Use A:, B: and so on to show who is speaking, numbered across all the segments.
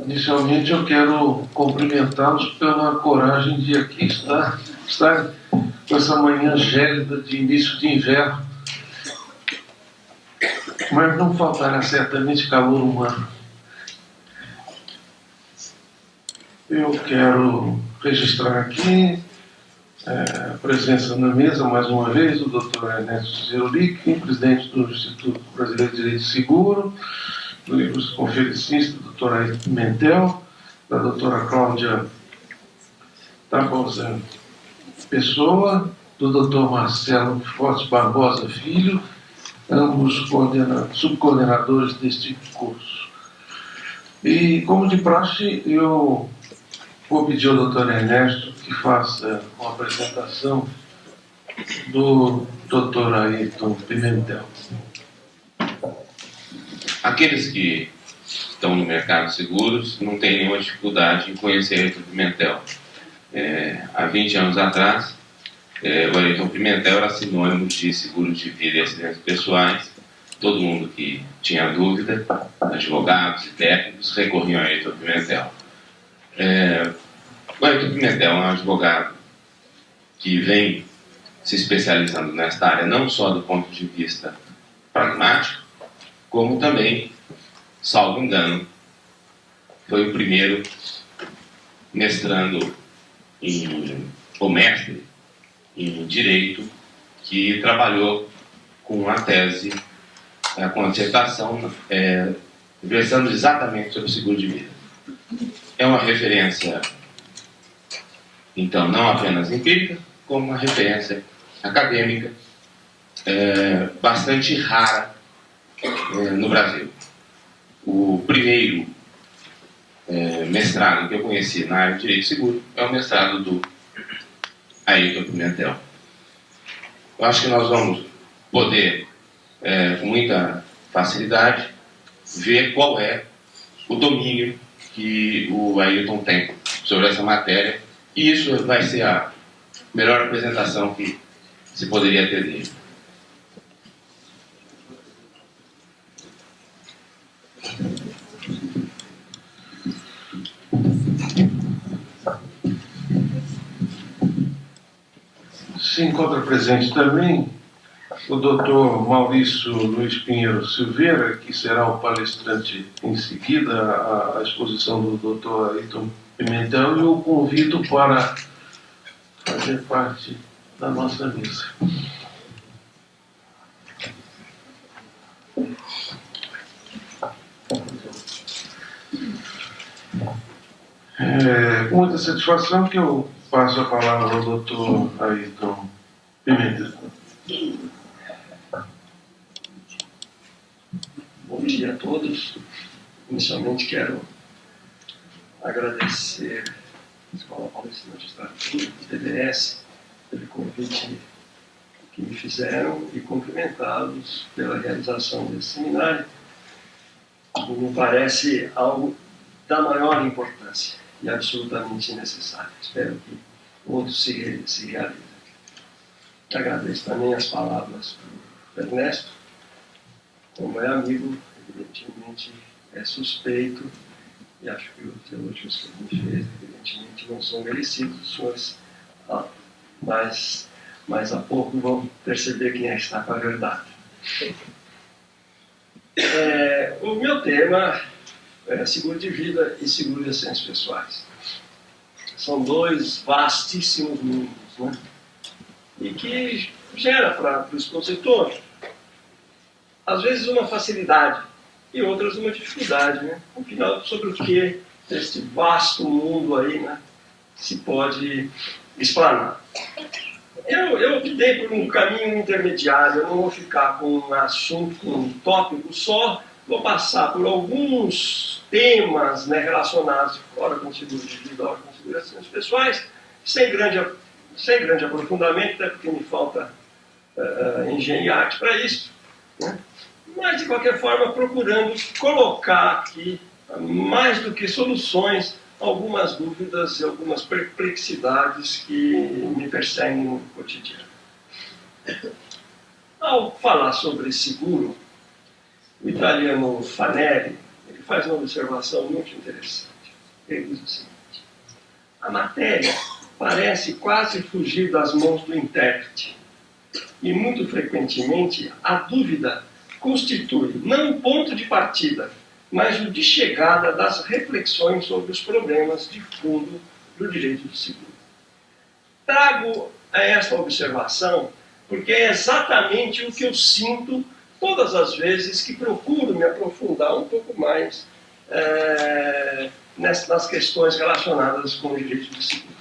A: Inicialmente eu quero cumprimentá-los pela coragem de aqui estar com essa manhã gélida de início de inverno. Mas não faltará certamente calor humano. Eu quero registrar aqui a presença na mesa, mais uma vez, do Dr. Ernesto Zerolic, presidente do Instituto Brasileiro de Direito Seguro, do livro conferencista, do Dr. Ailton Pimentel, da doutora Cláudia Tabosa Pessoa, do Dr. Marcelo Fortes Barbosa Filho, ambos subcoordenadores deste curso. E, como de praxe, eu vou pedir ao Dr. Ernesto que faça uma apresentação do Dr. Ailton Pimentel.
B: Aqueles que estão no mercado de seguros não têm nenhuma dificuldade em conhecer Ailton Pimentel. Há 20 anos atrás, o Ailton Pimentel era sinônimo de seguros de vida e acidentes pessoais. Todo mundo que tinha dúvida, advogados e técnicos, recorriam a Ailton Pimentel. O Ailton Pimentel é um advogado que vem se especializando nesta área não só do ponto de vista pragmático, como também, salvo engano, foi o primeiro mestrando ou mestre em Direito que trabalhou com a tese, com a dissertação, versando exatamente sobre o seguro de vida. É uma referência, então, não apenas empírica, como uma referência acadêmica bastante rara no Brasil. O primeiro mestrado que eu conheci na área de Direito Seguro é o mestrado do Ailton Pimentel. Eu acho que nós vamos poder, com muita facilidade, ver qual é o domínio que o Ailton tem sobre essa matéria, e isso vai ser a melhor apresentação que se poderia ter dele.
A: Se encontra presente também o Dr. Maurício Luiz Pinheiro Silveira, que será o palestrante em seguida à exposição do Dr. Ailton Pimentel, e eu o convido para fazer parte da nossa mesa. Com muita satisfação que eu passo a palavra ao Dr. Ailton Pimentel.
C: Bom dia a todos. Inicialmente quero agradecer a Escola Paulista de Magistratura, TBS, pelo convite que me fizeram e cumprimentá-los pela realização desse seminário, que me parece algo da maior importância e absolutamente necessário. Espero que outros se realizem. Agradeço também as palavras do Ernesto. Como é amigo, evidentemente é suspeito, e acho que os elogios que a gente fez, evidentemente, não são merecidos, mas mais a pouco vão perceber quem é que está com a verdade. O meu tema é seguro de vida e seguro de acidentes pessoais. São dois vastíssimos mundos, né? E que gera para o expositor, às vezes, uma facilidade e outras uma dificuldade, né? Afinal, sobre o que este vasto mundo aí, né, se pode explanar. Eu optei por um caminho intermediário. Eu não vou ficar com um assunto, com um tópico só, vou passar por alguns temas, né, relacionados, ora com seguro de vida, ora com segurações pessoais, sem grande aprofundamento, até porque me falta engenho e arte para isso, né? Mas, de qualquer forma, procurando colocar aqui, mais do que soluções, algumas dúvidas e algumas perplexidades que me perseguem no cotidiano. Ao falar sobre seguro, o italiano Fanelli, ele faz uma observação muito interessante. Ele diz o seguinte: a matéria parece quase fugir das mãos do intérprete, e muito frequentemente a dúvida constitui não o ponto de partida, mas o de chegada das reflexões sobre os problemas de fundo do direito do seguro. Trago esta observação porque é exatamente o que eu sinto todas as vezes que procuro me aprofundar um pouco mais nas questões relacionadas com o direito do seguro.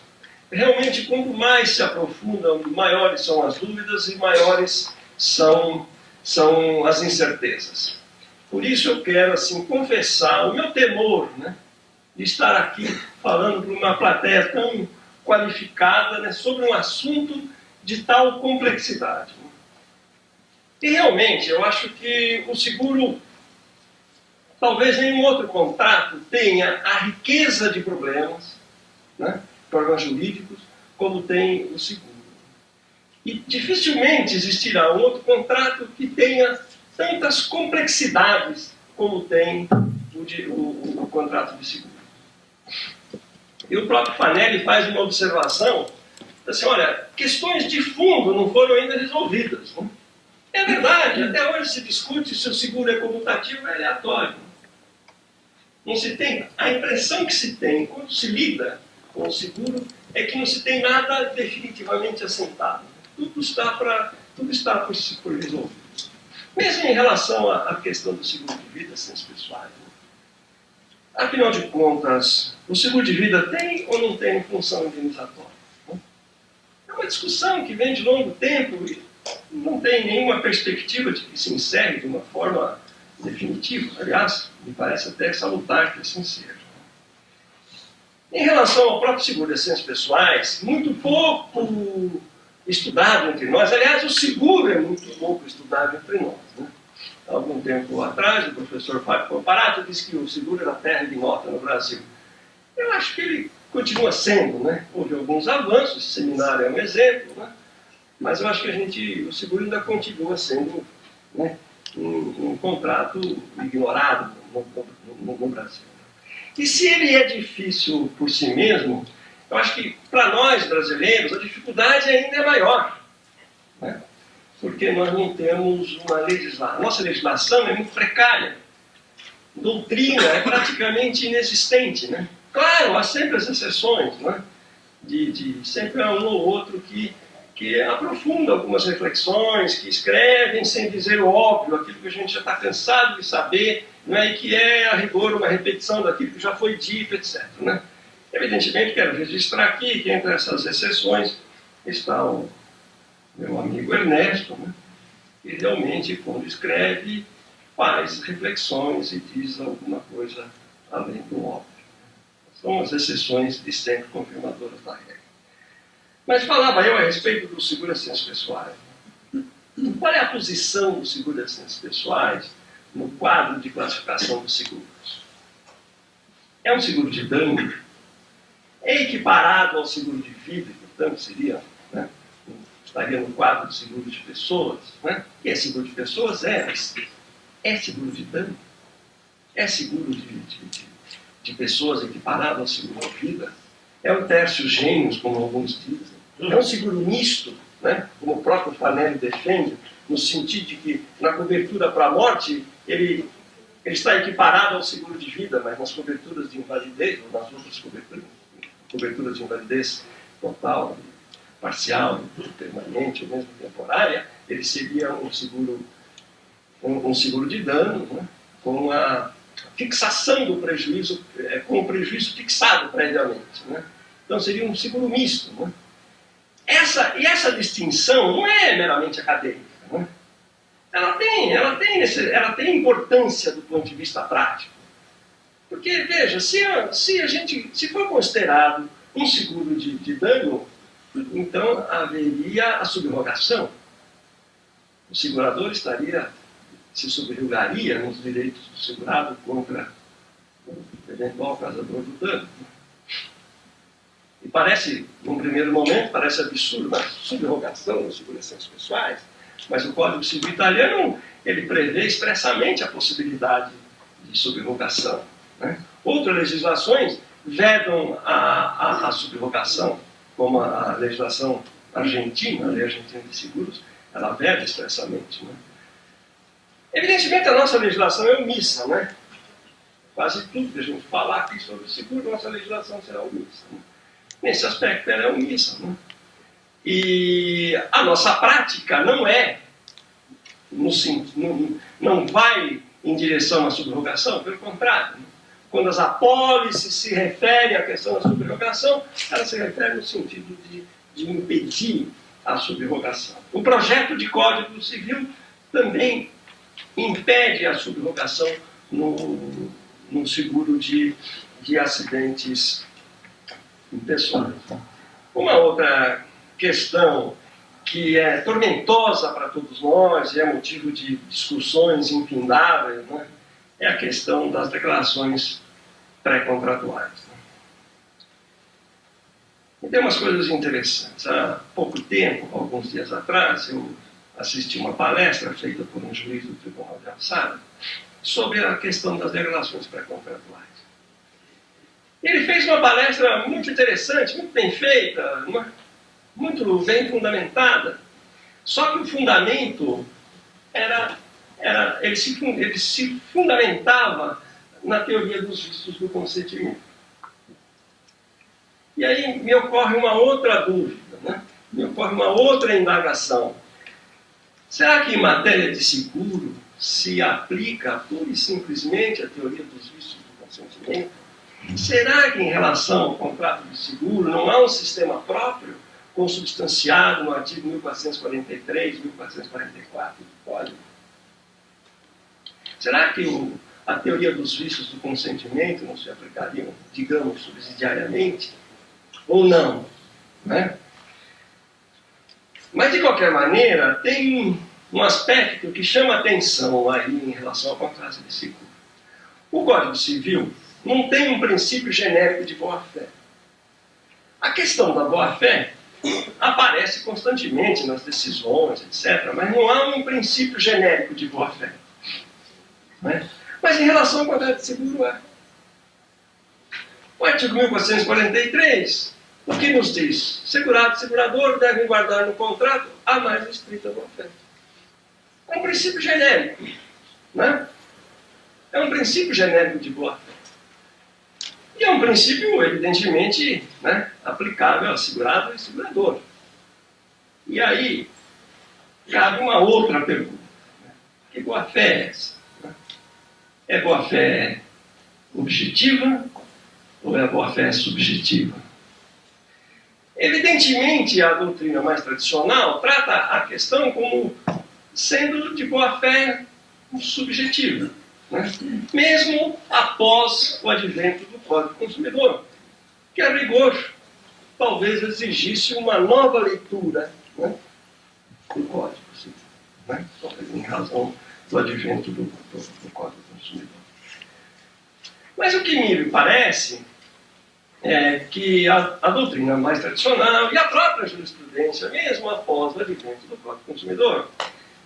C: Realmente, quanto mais se aprofundam, maiores são as dúvidas e maiores são as incertezas. Por isso eu quero assim, confessar o meu temor, né, de estar aqui falando para uma plateia tão qualificada, né, sobre um assunto de tal complexidade. E realmente eu acho que o seguro, talvez nenhum outro contrato tenha a riqueza de problemas, né, problemas jurídicos, como tem o seguro. E dificilmente existirá um outro contrato que tenha tantas complexidades como tem o contrato de seguro. E o próprio Fanelli faz uma observação, assim, olha, questões de fundo não foram ainda resolvidas. Né? É verdade, até hoje se discute se o seguro é comutativo ou é aleatório. Não se tem, a impressão que se tem quando se lida com o seguro é que não se tem nada definitivamente assentado. Tudo está por resolver. Mesmo em relação à questão do seguro de vida sem os pessoais. Né? Afinal de contas, o seguro de vida tem ou não tem função indenizatória? Né? É uma discussão que vem de longo tempo e não tem nenhuma perspectiva de que se encerre de uma forma definitiva. Aliás, me parece até salutar que assim seja. Em relação ao próprio seguro de ações pessoais, muito pouco estudado entre nós. Aliás, o seguro é muito pouco estudado entre nós. Né? Há algum tempo atrás, o professor Fábio Comparato disse que o seguro era terra ignota no Brasil. Eu acho que ele continua sendo, né? Houve alguns avanços, esse seminário é um exemplo, né? Mas eu acho que o seguro ainda continua sendo, né, um contrato ignorado no Brasil. E se ele é difícil por si mesmo, eu acho que para nós brasileiros a dificuldade ainda é maior. Né? Porque nós não temos uma legislação. Nossa legislação é muito precária. Doutrina é praticamente inexistente. Né? Claro, há sempre as exceções, né? Sempre há um ou outro que aprofunda algumas reflexões, que escrevem sem dizer o óbvio, aquilo que a gente já está cansado de saber, né, e que é, a rigor, uma repetição daquilo que já foi dito, etc. Né? Evidentemente, quero registrar aqui que entre essas exceções está o meu amigo Ernesto, né, que realmente, quando escreve, faz reflexões e diz alguma coisa além do óbvio. São as exceções de sempre confirmadoras da regra. Mas falava eu a respeito do seguro de ações pessoais. Qual é a posição do seguro de ações pessoais no quadro de classificação dos seguros? É um seguro de dano? É equiparado ao seguro de vida, portanto seria, né, estaria no quadro de seguro de pessoas? Né? E é seguro de pessoas? É seguro de dano? É seguro de pessoas equiparado ao seguro de vida? É um tertius genius, como alguns dizem. É um seguro misto, né? Como o próprio Fanelli defende, no sentido de que na cobertura para a morte ele está equiparado ao seguro de vida, mas nas coberturas de invalidez, ou nas outras coberturas de invalidez total, parcial, permanente ou mesmo temporária, ele seria um seguro de dano, né? Com a fixação do prejuízo, com o prejuízo fixado previamente. Né? Então seria um seguro misto. Né? Essa distinção não é meramente acadêmica. Né? Ela tem importância do ponto de vista prático. Porque, veja, se for considerado um seguro de dano, então haveria a subrogação. O segurador se subrogaria nos direitos do segurado contra o eventual causador do dano. E parece, num primeiro momento, parece absurdo a subrogação das seguranças pessoais, mas o Código Civil italiano, ele prevê expressamente a possibilidade subrogação, né? Outras legislações vedam a subrogação, como a legislação argentina, a lei argentina de seguros, ela veda expressamente, né? Evidentemente, a nossa legislação é omissa, né? Quase tudo que a gente falar aqui sobre o seguro, nossa legislação será omissa, né? Nesse aspecto, ela é omissa, né? E a nossa prática não é, não vai em direção à subrogação, pelo contrário. Né? Quando as apólices se referem à questão da subrogação, ela se refere no sentido de impedir a subrogação. O projeto de Código Civil também impede a subrogação no seguro de acidentes pessoais. Uma outra questão que é tormentosa para todos nós e é motivo de discussões infindáveis, né, é a questão das declarações pré-contratuais. Né? E tem umas coisas interessantes. Há pouco tempo, alguns dias atrás, eu assisti uma palestra feita por um juiz do Tribunal de Alçada sobre a questão das declarações pré-contratuais. Ele fez uma palestra muito interessante, muito bem feita, muito bem fundamentada. Só que o fundamento ele se fundamentava na teoria dos vícios do consentimento. E aí me ocorre uma outra dúvida, né? Me ocorre uma outra indagação. Será que em matéria de seguro se aplica pura e simplesmente a teoria dos vícios do consentimento? Será que em relação ao contrato de seguro não há um sistema próprio consubstanciado no artigo 1443, 1444 do Código? Será que a teoria dos vícios do consentimento não se aplicaria, digamos, subsidiariamente? Ou não? Né? Mas, de qualquer maneira, tem um aspecto que chama atenção aí em relação ao contrato de seguro. O Código Civil não tem um princípio genérico de boa-fé. A questão da boa-fé aparece constantemente nas decisões, etc., mas não há um princípio genérico de boa-fé. Né? Mas em relação ao contrato de seguro, é. O artigo 1443, o que nos diz? Segurado e segurador devem guardar no contrato a mais estrita boa-fé. É um princípio genérico. Né? É um princípio genérico de boa-fé. E é um princípio, evidentemente, né, aplicável a segurado e segurador. E aí, cabe uma outra pergunta. Né? Que boa-fé é essa? Né? É boa-fé objetiva ou é boa-fé subjetiva? Evidentemente, a doutrina mais tradicional trata a questão como sendo de boa-fé subjetiva. Né? Mesmo após o advento do Código Consumidor, que a rigor talvez exigisse uma nova leitura, né, do Código Civil, né? Talvez em razão do advento do Código Consumidor. Mas o que me parece é que a doutrina mais tradicional e a própria jurisprudência, mesmo após o advento do Código Consumidor,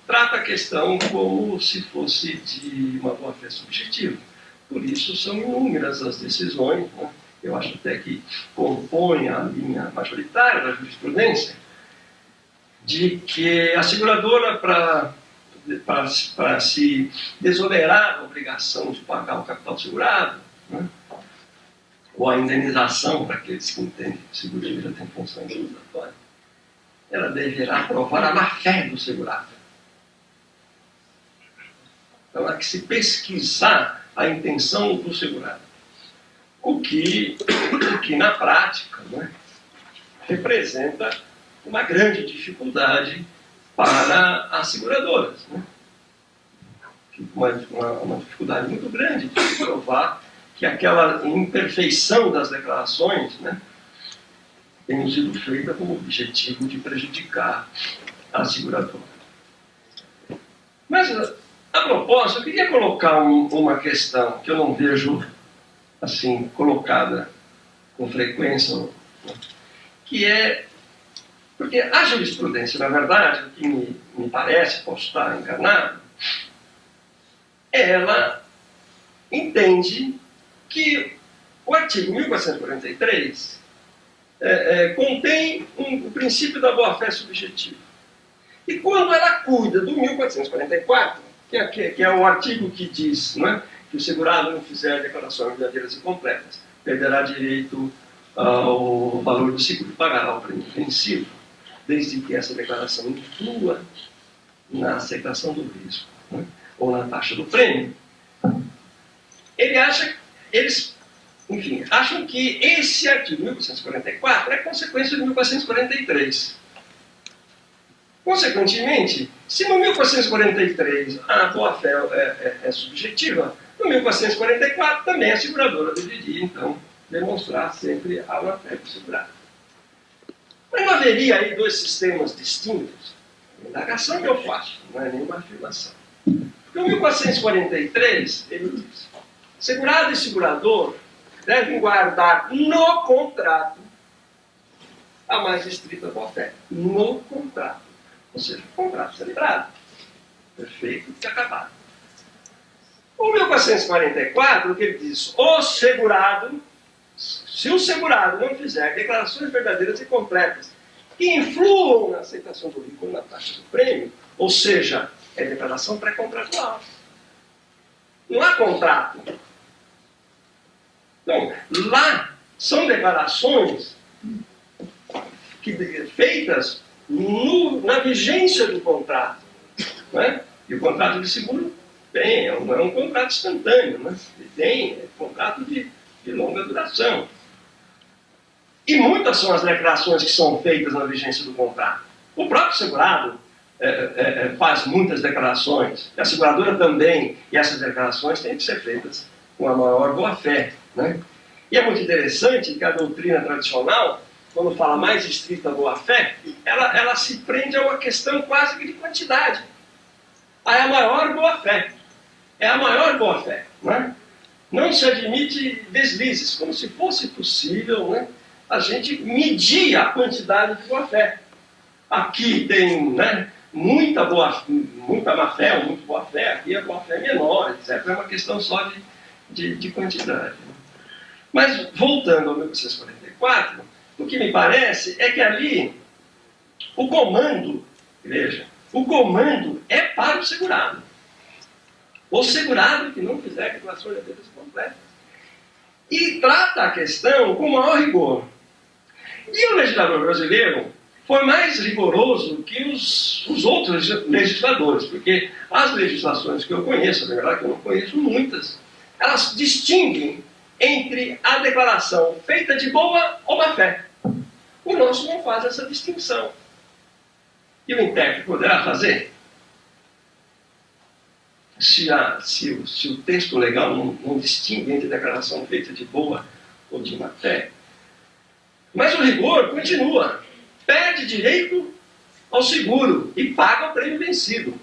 C: trata a questão como se fosse de uma boa-fé subjetiva. Por isso são inúmeras as decisões, né? Eu acho até que compõem a linha majoritária da jurisprudência, de que a seguradora, para se desonerar da obrigação de pagar o capital segurado, né, ou a indenização para aqueles que entendem que o seguro de vida tem função indenizatória, ela deverá provar a má-fé do segurado. Então, há que se pesquisar a intenção do segurado. O que na prática, né, representa uma grande dificuldade para as seguradoras. Né? Uma dificuldade muito grande de provar que aquela imperfeição das declarações, né, tem sido feita com o objetivo de prejudicar a seguradora. Mas, a propósito, eu queria colocar uma questão que eu não vejo assim colocada com frequência, né? Que é porque a jurisprudência, na verdade, o que me parece, posso estar enganado, ela entende que o artigo 1443 contém o princípio da boa-fé subjetiva. E quando ela cuida do 1444, que é o artigo que diz, né, que o segurado não fizer declarações verdadeiras e completas, perderá direito ao valor do seguro e pagará o prêmio vencido, desde que essa declaração influa na aceitação do risco, né, ou na taxa do prêmio. Eles acham que esse artigo 1444 é consequência de 1443. Consequentemente, se no 1443 a boa-fé é subjetiva, no 1444 também a seguradora deveria, então, demonstrar sempre a boa-fé do segurado. Mas não haveria aí dois sistemas distintos? A indagação que eu faço, não é nenhuma afirmação. Porque o 1443, ele diz: segurado e segurador devem guardar no contrato a mais estrita boa-fé. No contrato. Ou seja, o contrato celebrado. Perfeito e acabado. O 1444, o que ele diz? O segurado, se o segurado não fizer declarações verdadeiras e completas que influam na aceitação do risco na taxa do prêmio, ou seja, é declaração pré-contratual. Não há contrato. Então, lá são declarações feitas na vigência do contrato. Né? E o contrato de seguro não é um contrato instantâneo, né? Ele é um contrato de longa duração. E muitas são as declarações que são feitas na vigência do contrato. O próprio segurado faz muitas declarações, a seguradora também, e essas declarações têm que ser feitas com a maior boa-fé. Né? E é muito interessante que a doutrina tradicional, quando fala mais estrita boa-fé, ela se prende a uma questão quase que de quantidade. É a maior boa-fé. É a maior boa-fé. Né? Não se admite deslizes, como se fosse possível, né, a gente medir a quantidade de boa-fé. Aqui tem, né, muita má-fé ou muito boa-fé, aqui a boa-fé é menor, etc. É uma questão só de quantidade. Né? Mas, voltando ao 1644, o que me parece é que ali o comando, veja, o comando é para o segurado. O segurado que não fizer declarações verdadeiras completas. E trata a questão com maior rigor. E o legislador brasileiro foi mais rigoroso que os outros legisladores, porque as legislações que eu conheço, na verdade que eu não conheço muitas, elas distinguem entre a declaração feita de boa ou má fé. O nosso não faz essa distinção. E o intérprete poderá fazer? Se o texto legal não distingue entre declaração feita de boa ou de má fé. Mas o rigor continua. Perde direito ao seguro e paga o prêmio vencido.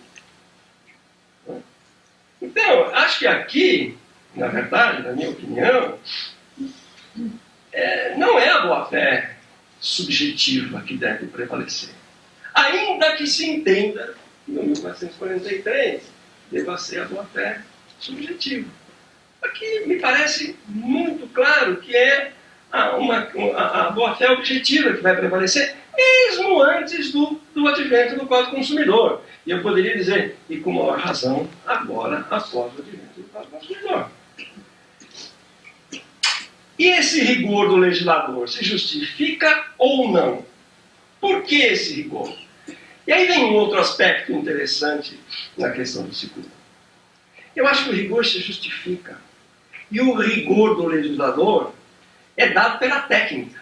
C: Então, acho que aqui, na verdade, na minha opinião, não é a boa-fé subjetiva que deve prevalecer. Ainda que se entenda que no 1443 deva ser a boa-fé subjetiva. Aqui me parece muito claro que é a boa-fé objetiva que vai prevalecer, mesmo antes do advento do Código do Consumidor. E eu poderia dizer, e com maior razão, agora, após o advento do Código do Consumidor. E esse rigor do legislador se justifica ou não? Por que esse rigor? E aí vem um outro aspecto interessante na questão do seguro. Eu acho que o rigor se justifica. E o rigor do legislador é dado pela técnica.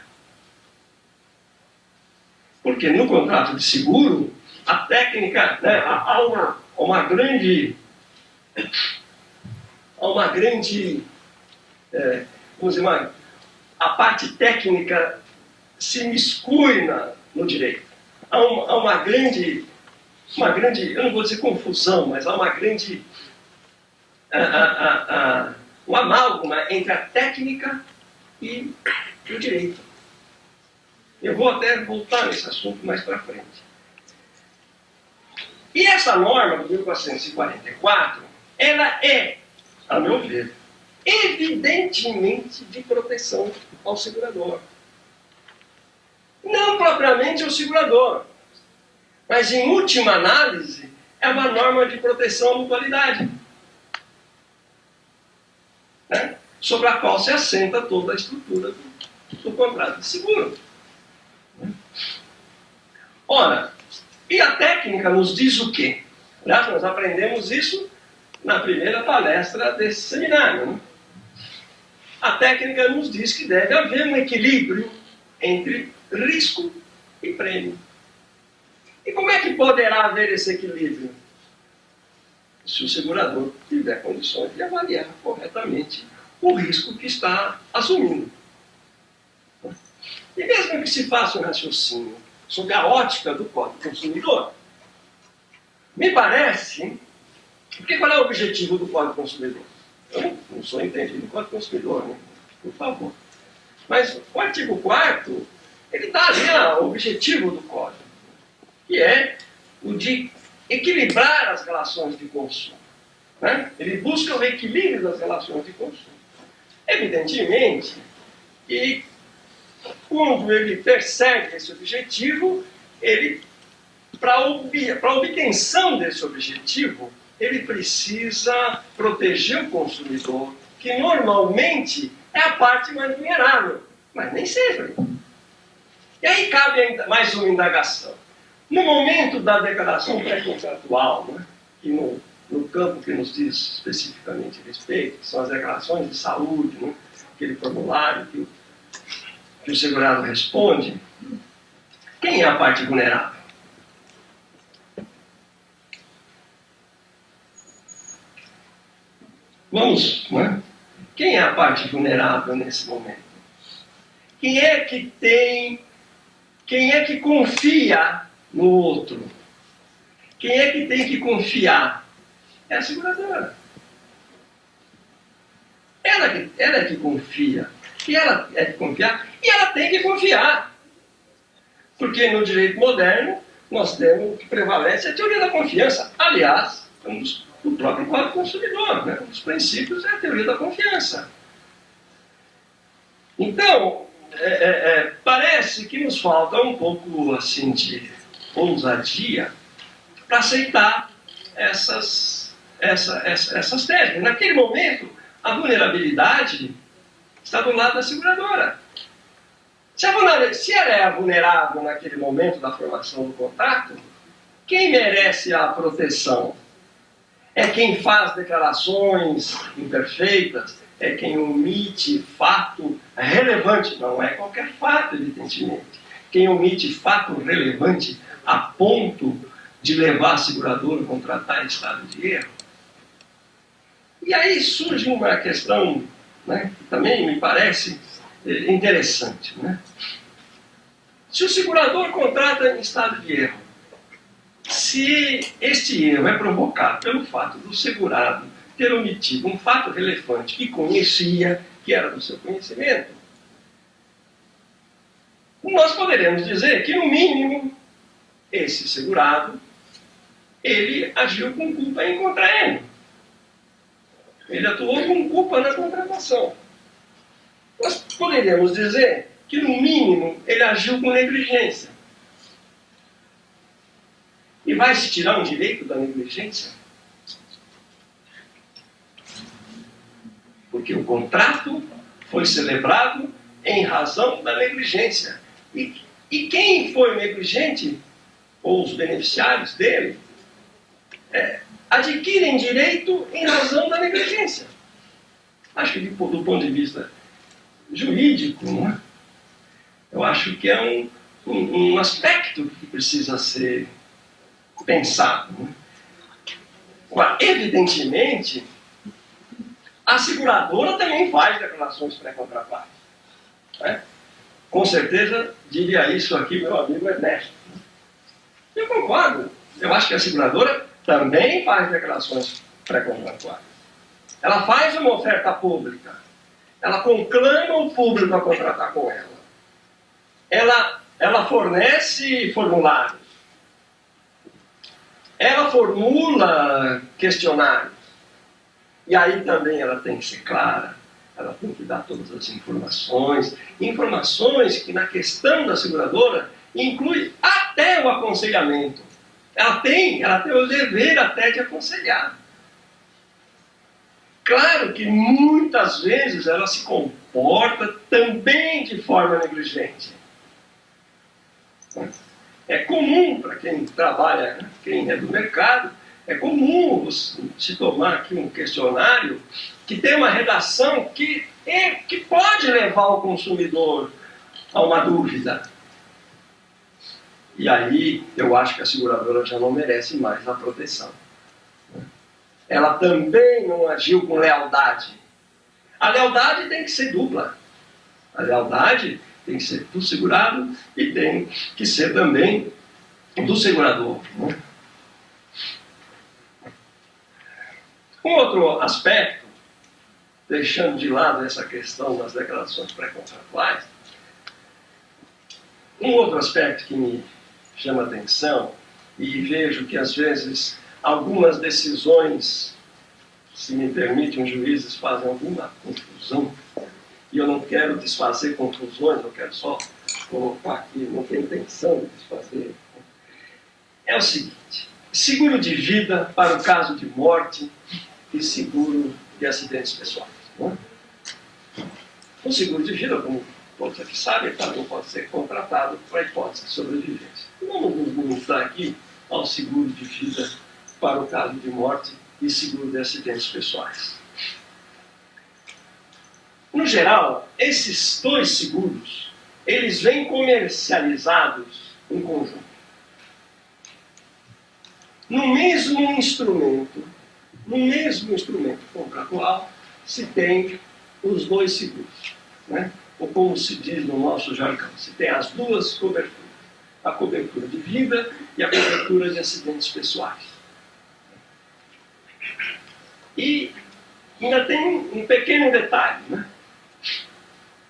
C: Porque no contrato de seguro, a técnica, né, há uma grande vamos dizer, a parte técnica se miscui no direito. Há uma grande, eu não vou dizer confusão, mas há uma grande uma amálgama entre a técnica e o direito. Eu vou até voltar nesse assunto mais para frente. E essa norma do 1444, ela é, a meu ver, evidentemente de proteção ao segurador. Não propriamente ao segurador, mas em última análise é uma norma de proteção à mutualidade, né? Sobre a qual se assenta toda a estrutura do contrato de seguro. Ora, e a técnica nos diz o quê? Aliás, nós aprendemos isso na primeira palestra desse seminário, né? A técnica nos diz que deve haver um equilíbrio entre risco e prêmio. E como é que poderá haver esse equilíbrio? Se o segurador tiver condições de avaliar corretamente o risco que está assumindo. E mesmo que se faça um raciocínio sob a ótica do Código do Consumidor, me parece, porque qual é o objetivo do Código do Consumidor? Eu não sou entendido do Código do Consumidor, né? Por favor. Mas o artigo 4º, ele dá ali o objetivo do Código, que é o de equilibrar as relações de consumo, né? Ele busca o equilíbrio das relações de consumo. Evidentemente que, quando ele persegue esse objetivo, para a obtenção desse objetivo, ele precisa proteger o consumidor, que normalmente é a parte mais vulnerável, mas nem sempre. E aí cabe mais uma indagação. No momento da declaração pré-contratual, né, e no campo que nos diz especificamente respeito, que são as declarações de saúde, né, aquele formulário que o segurado responde, quem é a parte vulnerável? Vamos, né? Quem é a parte vulnerável nesse momento? Quem é que confia no outro? Quem é que tem que confiar? É a seguradora. Ela é que confia. E ela é que confiar. E ela tem que confiar. Porque no direito moderno, nós temos o que prevalece a teoria da confiança. Aliás, do próprio Código Consumidor, né? Um dos princípios é a teoria da confiança. Então, parece que nos falta um pouco assim de ousadia para aceitar essas técnicas. Naquele momento, a vulnerabilidade está do lado da seguradora. Se ela é vulnerável naquele momento da formação do contrato, quem merece a proteção? É quem faz declarações imperfeitas, é quem omite fato relevante, não é qualquer fato, evidentemente. Quem omite fato relevante a ponto de levar a seguradora a contratar em estado de erro. E aí surge uma questão, né, que também me parece interessante, né? Se o segurador contrata em estado de erro, se este erro é provocado pelo fato do segurado ter omitido um fato relevante que conhecia, que era do seu conhecimento, nós poderemos dizer que, no mínimo, esse segurado, ele agiu com culpa em contraendo. Ele atuou com culpa na contratação. Nós poderíamos dizer que, no mínimo, ele agiu com negligência. E vai se tirar um direito da negligência? Porque o contrato foi celebrado em razão da negligência. E quem foi negligente, ou os beneficiários dele, adquirem direito em razão da negligência. Acho que do ponto de vista jurídico, né, eu acho que é um aspecto que precisa ser pensado. Né? Agora, evidentemente, a seguradora também faz declarações pré-contratuais. Né? Com certeza diria isso aqui meu amigo Ernesto. Eu concordo. Eu acho que a seguradora também faz declarações pré-contratuais. Ela faz uma oferta pública. Ela conclama o público a contratar com ela. Ela fornece formulários. Ela formula questionários. E aí também ela tem que ser clara, ela tem que dar todas as informações, informações que na questão da seguradora inclui até o aconselhamento. Ela tem o dever até de aconselhar. Claro que muitas vezes ela se comporta também de forma negligente. É comum para quem trabalha, quem é do mercado, é comum se tomar aqui um questionário que tem uma redação que pode levar o consumidor a uma dúvida. E aí eu acho que a seguradora já não merece mais a proteção. Ela também não agiu com lealdade. A lealdade tem que ser dupla. A lealdade tem que ser do segurado e tem que ser também do segurador. Um outro aspecto, deixando de lado essa questão das declarações pré-contratuais, um outro aspecto que me chama a atenção, e vejo que às vezes algumas decisões, se me permite, os juízes fazem alguma confusão, e eu não quero desfazer confusões, eu quero só colocar aqui, não tenho intenção de desfazer. É o seguinte: seguro de vida para o caso de morte e seguro de acidentes pessoais. Não é? O seguro de vida, como todos aqui sabem, também pode ser contratado para a hipótese de sobrevivência. Vamos nos limitar aqui ao seguro de vida para o caso de morte e seguro de acidentes pessoais. No geral, esses dois seguros, eles vêm comercializados em conjunto. No mesmo instrumento contratual, se tem os dois seguros, né? Ou como se diz no nosso jargão, se tem as duas coberturas, a cobertura de vida e a cobertura de acidentes pessoais. E ainda tem um pequeno detalhe, né?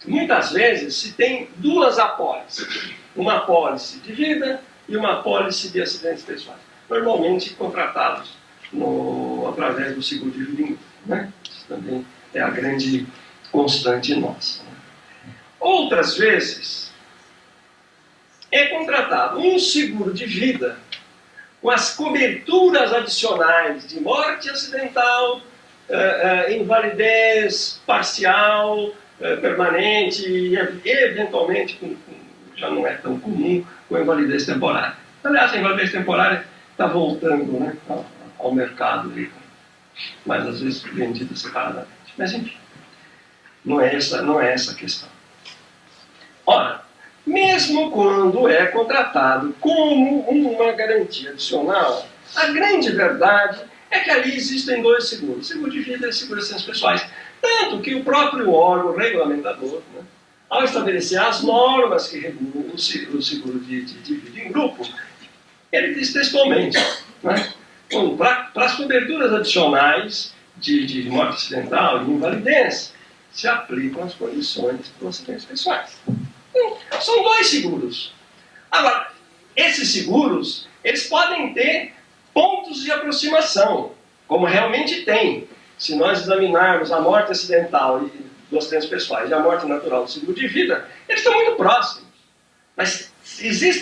C: Muitas vezes se tem duas apólices, uma apólice de vida e uma apólice de acidentes pessoais, normalmente contratados através do seguro de vida, né? Isso também é a grande constante nossa. Outras vezes é contratado um seguro de vida com as coberturas adicionais de morte acidental, invalidez parcial, permanente e eventualmente, já não é tão comum, com invalidez temporária. Aliás, a invalidez temporária está voltando, né, ao mercado, mas às vezes vendida separadamente. Mas enfim, não é essa a questão. Ora, mesmo quando é contratado como uma garantia adicional, a grande verdade é que ali existem dois seguros, seguro de vida e seguro de acidentes pessoais. Tanto que o próprio órgão regulamentador, né, ao estabelecer as normas que regulam o seguro de vida em grupo, ele diz textualmente, né, para as coberturas adicionais de morte acidental e invalidez, se aplicam as condições para os acidentes pessoais. São dois seguros. Agora, esses seguros, eles podem ter pontos de aproximação, como realmente tem. Se nós examinarmos a morte acidental e dos acidentes pessoais e a morte natural do seguro de vida, eles estão muito próximos. Mas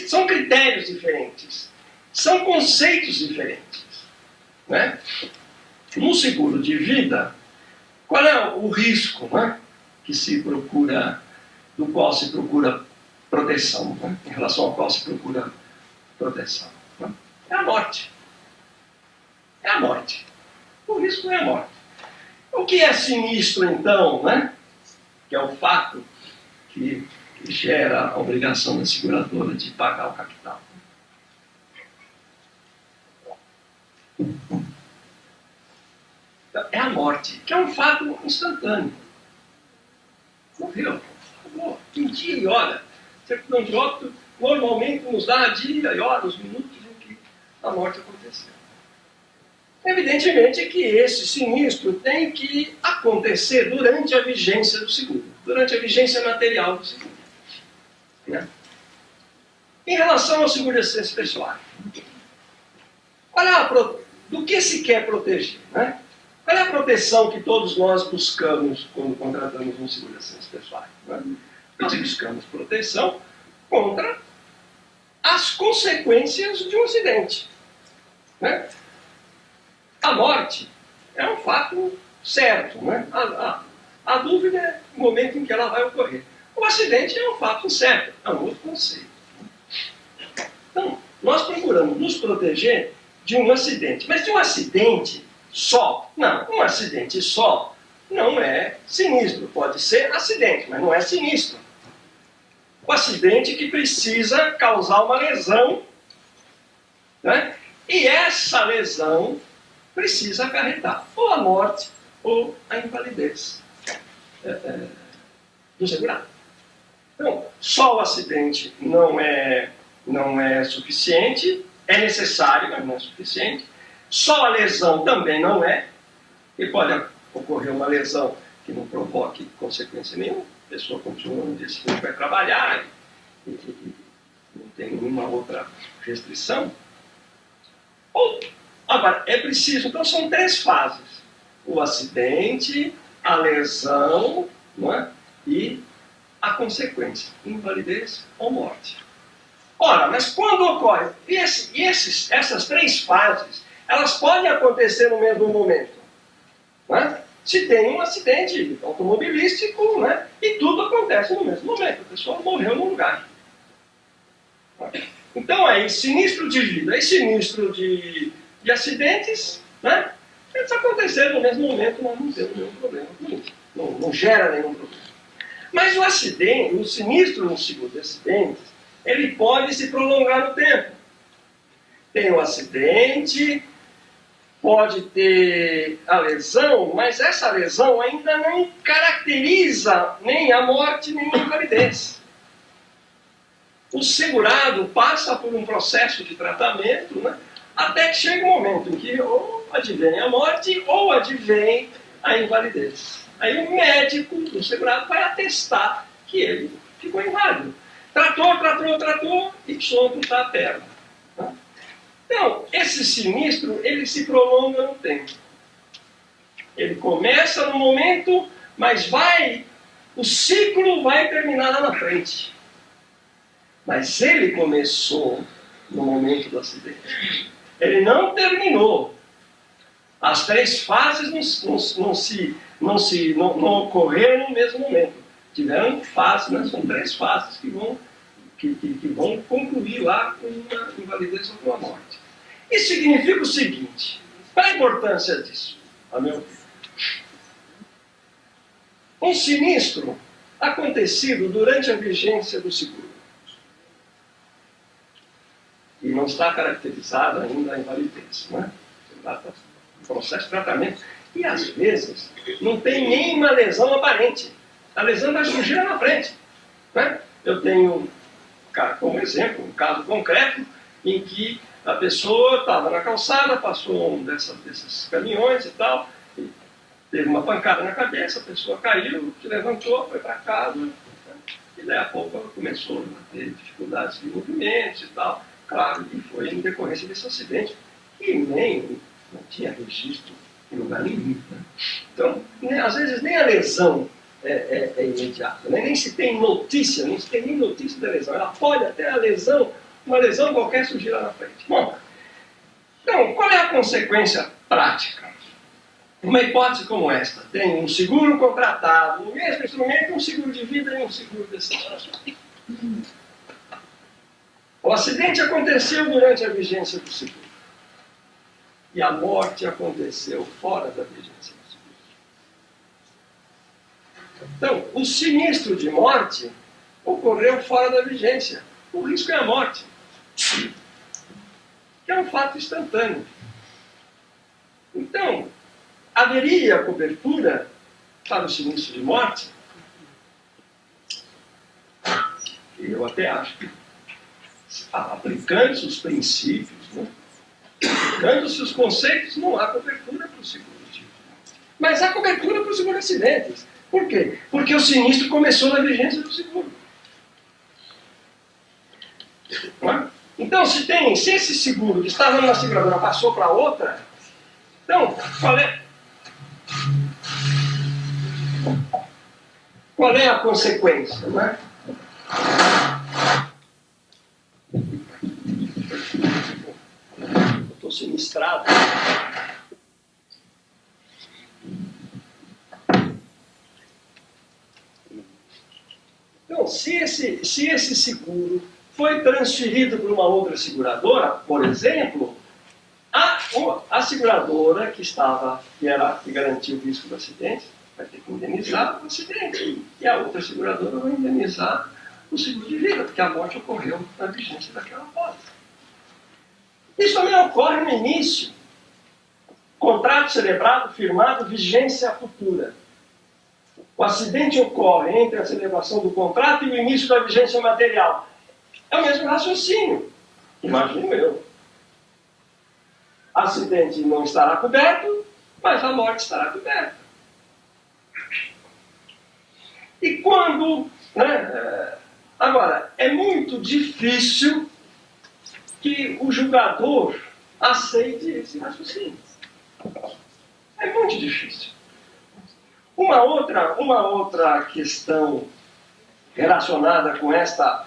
C: são critérios diferentes, são conceitos diferentes, né? No seguro de vida, qual é o risco, né, do qual se procura proteção, né, em relação ao qual se procura proteção? Né? É a morte. É a morte. O risco é a morte. O que é sinistro, então, né, que é o fato que gera a obrigação da seguradora de pagar o capital. É a morte, que é um fato instantâneo. Morreu, acabou, em dia e hora. Certidão de óbito normalmente nos dá dia e hora, os minutos em que a morte aconteceu. Evidentemente que esse sinistro tem que acontecer durante a vigência do seguro, durante a vigência material do seguro. Né? Em relação ao seguro de acidentes pessoais, olha do que se quer proteger, né? Qual é a proteção que todos nós buscamos quando contratamos um seguro de acidentes pessoais? Né? Nós buscamos proteção contra as consequências de um acidente. Né? A morte é um fato certo. Né? A dúvida é o momento em que ela vai ocorrer. O acidente é um fato incerto, é um outro conceito. Então, nós procuramos nos proteger de um acidente. Mas de um acidente só? Não, um acidente só não é sinistro. Pode ser acidente, mas não é sinistro. O acidente que precisa causar uma lesão, né? E essa lesão precisa acarretar ou a morte ou a invalidez do segurado. Então, só o acidente não é suficiente, é necessário, mas não é suficiente. Só a lesão também não é, e pode ocorrer uma lesão que não provoque consequência nenhuma, a pessoa continua no dia seguinte, vai trabalhar e não tem nenhuma outra restrição. Agora, é preciso, então são 3 fases: o acidente, a lesão, não é? E a consequência, invalidez ou morte. Ora, mas quando ocorre, essas 3 fases, elas podem acontecer no mesmo momento. Né? Se tem um acidente automobilístico, né? E tudo acontece no mesmo momento, a pessoa morreu no lugar. Então aí, sinistro de vida e sinistro de acidentes, né? Eles aconteceram no mesmo momento, mas não temos nenhum problema com isso. Não gera nenhum problema. Mas o acidente, o sinistro no seguro de acidentes, ele pode se prolongar no tempo. Tem um acidente, pode ter a lesão, mas essa lesão ainda não caracteriza nem a morte nem a invalidez. O segurado passa por um processo de tratamento, né, até que chega um momento em que ou advém a morte ou advém a invalidez. Aí o médico do segurado vai atestar que ele ficou inválido. Tratou e pronto, está a perna. Tá? Então, esse sinistro, ele se prolonga no tempo. Ele começa no momento, mas o ciclo vai terminar lá na frente. Mas ele começou no momento do acidente. Ele não terminou. As 3 fases não ocorreram no mesmo momento. Tiveram fases, né? São 3 fases que vão concluir lá com uma invalidez ou com a morte. Isso significa o seguinte: qual a importância disso, a meu ver? Um sinistro acontecido durante a vigência do seguro e não está caracterizado ainda a invalidez, né? Está em processo de tratamento. E às vezes não tem nenhuma lesão aparente. A lesão vai surgir lá na frente. Né? Eu tenho, como exemplo, um caso concreto em que a pessoa estava na calçada, passou um desses caminhões e tal, e teve uma pancada na cabeça, a pessoa caiu, se levantou, foi para casa, né? E daí a pouco ela começou a ter dificuldades de movimentos e tal. Claro, e foi em decorrência desse acidente, e não tinha registro em lugar nenhum. Né? Então, às vezes nem a lesão é imediata, né? Nem se tem notícia, não se tem nem notícia da lesão. Ela pode até uma lesão qualquer surgir lá na frente. Bom, então, qual é a consequência prática? Uma hipótese como esta, tem um seguro contratado, no mesmo instrumento, um seguro de vida e um seguro de acidente. O acidente aconteceu durante a vigência do seguro. E a morte aconteceu fora da vigência do seguro. Então, o sinistro de morte ocorreu fora da vigência. O risco é a morte, que é um fato instantâneo. Então, haveria cobertura para o sinistro de morte? E eu até acho que, aplicando-se os princípios, né? Aplicando-se os conceitos, não há cobertura para o seguro de vida. Mas há cobertura para o seguro de acidentes. Por quê? Porque o sinistro começou na vigência do seguro. Então, se esse seguro que estava numa seguradora passou para outra, então, qual é a consequência, né? Estou sinistrado. Então, se esse seguro foi transferido para uma outra seguradora, por exemplo, a seguradora que garantia o risco do acidente vai ter que indenizar o acidente. E a outra seguradora vai indenizar o seguro de vida, porque a morte ocorreu na vigência daquela pólice. Isso também ocorre no início. Contrato celebrado, firmado, vigência futura. O acidente ocorre entre a celebração do contrato e o início da vigência material. É o mesmo raciocínio, imagino eu. Acidente não estará coberto, mas a morte estará coberta. E quando... agora, é muito difícil que o julgador aceite esse raciocínio. É muito difícil. Uma outra questão relacionada com esta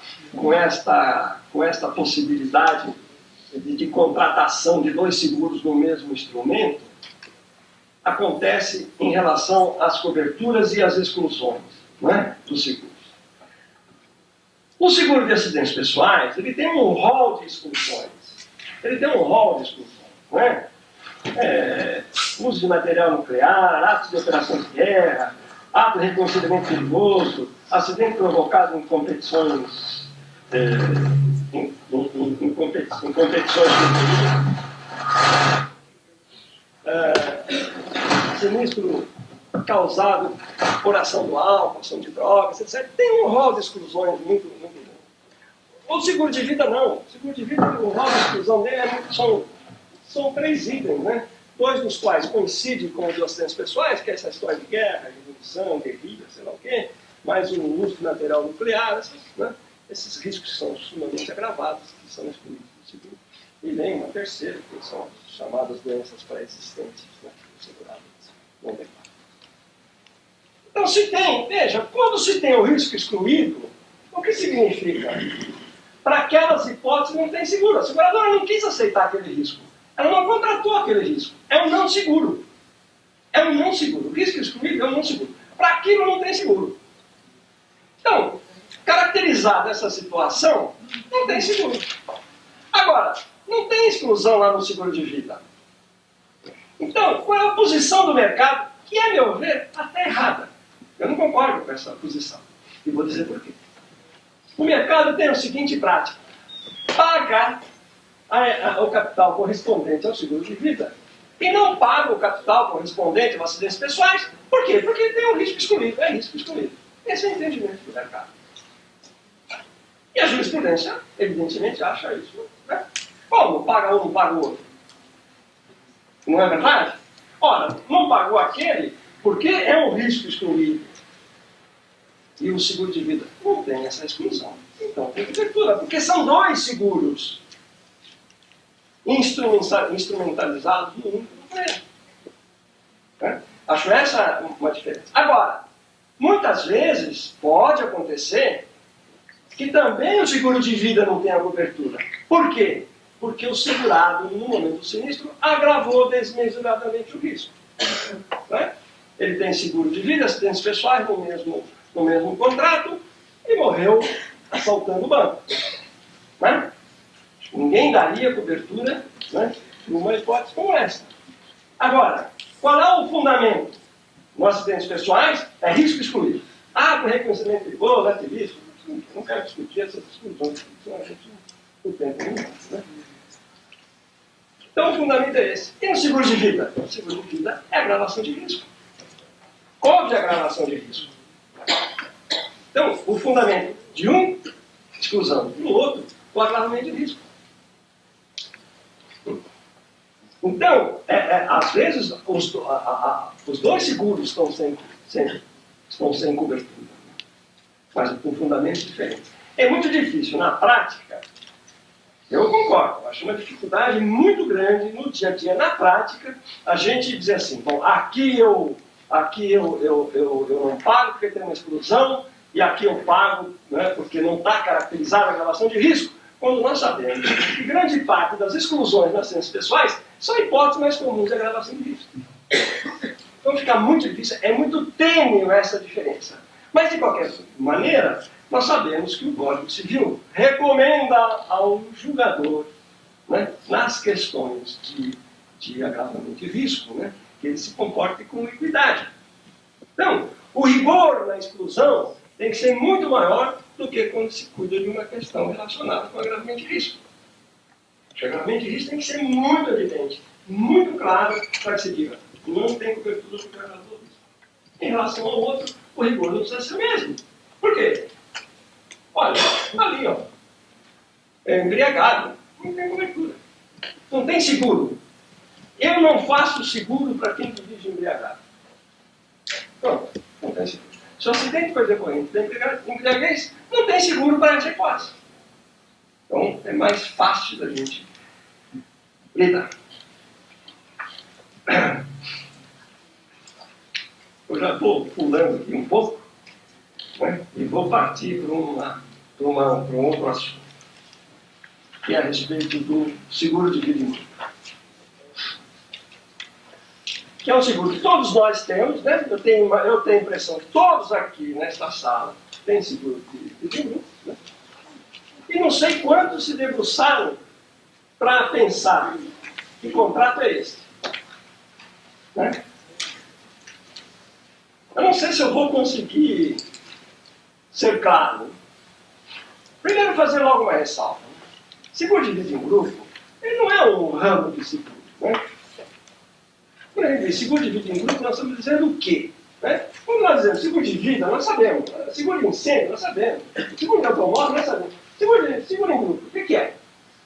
C: possibilidade de contratação de dois seguros no mesmo instrumento acontece em relação às coberturas e às exclusões, dos seguros. O seguro de acidentes pessoais, ele tem um rol de exclusões. Uso de material nuclear, atos de operação de guerra, ato de reconhecimento perigoso, acidente provocado em competições sinistro causado por ação do álcool, ação de drogas, etc. Tem um rol de exclusões muito grande. O seguro de vida não. O seguro de vida, o rol de exclusão dele são 3 itens, 2 dos quais coincidem com os acidentes pessoais, que é essa história de guerra, revolução, guerrilha, sei lá o quê, mas o uso de material nuclear, esses riscos são sumamente agravados, que são excluídos do seguro. E vem uma terceira, que são as chamadas doenças pré-existentes, seguradas. Então, quando se tem o risco excluído, o que significa? Para aquelas hipóteses não tem seguro. A seguradora não quis aceitar aquele risco. Ela não contratou aquele risco. É um não seguro. O risco excluído é um não seguro. Para aquilo não tem seguro. Então, caracterizada essa situação, não tem seguro. Agora, não tem exclusão lá no seguro de vida. Então, qual é a posição do mercado? Que, a meu ver, até errada. Eu não concordo com essa posição. E vou dizer por quê. O mercado tem a seguinte prática: paga o capital correspondente ao seguro de vida e não paga o capital correspondente aos acidentes pessoais. Por quê? Porque tem um risco excluído. É risco excluído. Esse é o entendimento do mercado. E a jurisprudência, evidentemente, acha isso. Como? Paga um, não paga o outro. Não é verdade? Ora, não pagou aquele porque é um risco excluído. E o seguro de vida não tem essa exclusão. Então tem cobertura, porque são 2 seguros instrumentalizados no único documento. Acho essa uma diferença. Agora, muitas vezes pode acontecer que também o seguro de vida não tenha cobertura. Por quê? Porque o segurado, no momento do sinistro, agravou desmesuradamente o risco. Ele tem seguro de vida, acidentes pessoais no mesmo contrato e morreu assaltando o banco. Ninguém daria cobertura numa hipótese como essa. Agora, qual é o fundamento? Nos acidentes pessoais é risco excluído. Por reconhecimento perigoso, ativismo. Não quero discutir essas discussões. O tempo não. Então o fundamento é esse. E o seguro de vida? O seguro de vida é agravação de risco. Houve agravação de risco. Então, o fundamento de um, exclusão, do outro, o agravamento de risco. Então, às vezes, os 2 seguros estão sem cobertura. Mas com fundamentos diferentes. É muito difícil, na prática, eu concordo, acho uma dificuldade muito grande no dia a dia, na prática, a gente dizer assim, bom, aqui eu aqui eu não pago porque tem uma exclusão, e aqui eu pago, né, porque não está caracterizada a gravação de risco, quando nós sabemos que grande parte das exclusões nas ciências pessoais são hipóteses mais comuns da gravação de risco. Então fica muito difícil, é muito tênue essa diferença. Mas, de qualquer maneira, nós sabemos que o Código Civil recomenda ao julgador, né, nas questões de agravamento de risco, né, que ele se comporte com equidade. Então, o rigor na exclusão tem que ser muito maior do que quando se cuida de uma questão relacionada com agravamento de risco. O agravamento de risco tem que ser muito evidente, muito claro, para que se diga, não tem cobertura do agravamento de risco. Em relação ao outro, o rigor não precisa ser o mesmo. Por quê? Olha, ali, ó, é embriagado, não tem cobertura. Não tem seguro. Eu não faço seguro para quem dirige embriagado. Pronto, não tem seguro. Se o acidente for decorrente da embriaguez, não tem seguro para essa hipótese. Então, é mais fácil da gente lidar. Eu já estou pulando aqui um pouco, né, e vou partir para um outro assunto, que é a respeito do seguro de vida em grupo. Que é um seguro que todos nós temos, né? Eu tenho a impressão que todos aqui nesta sala têm seguro de vida em grupo, né? E não sei quantos se debruçaram para pensar que contrato é esse, né? Eu não sei se eu vou conseguir ser claro. Primeiro, fazer logo uma ressalva. Seguro de vida em grupo, ele não é um ramo de seguro, né? Quando a gente diz seguro de vida em grupo, nós estamos dizendo o quê? Né? Quando nós dizemos seguro de vida, nós sabemos. Seguro de incêndio, nós sabemos. Seguro de automóvel, nós sabemos. Seguro em grupo, o que é?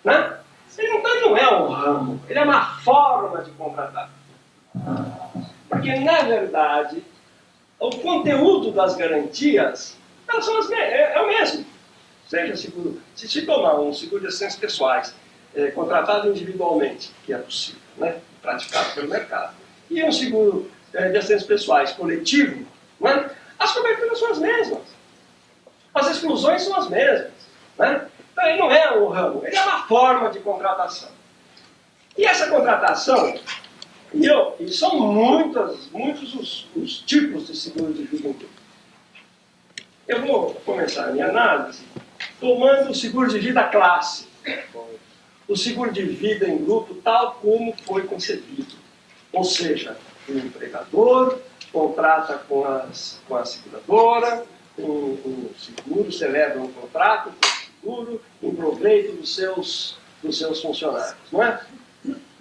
C: Né? Ele não é um ramo, ele é uma forma de contratar. Porque, na verdade, o conteúdo das garantias elas são é o mesmo. Seja seguro. Se tomar um seguro de assistências pessoais contratado individualmente, que é possível, né, praticado pelo mercado, e um seguro de assistências pessoais coletivo, né, as coberturas são as mesmas. As exclusões são as mesmas. Né? Então, ele não é um ramo, ele é uma forma de contratação. E essa contratação, e são muitos os tipos de seguro de vida em grupo. Eu vou começar a minha análise tomando o seguro de vida clássico. O seguro de vida em grupo tal como foi concebido. Ou seja, o empregador contrata com a seguradora, um seguro, celebra um contrato com o seguro em proveito dos seus funcionários. Não é?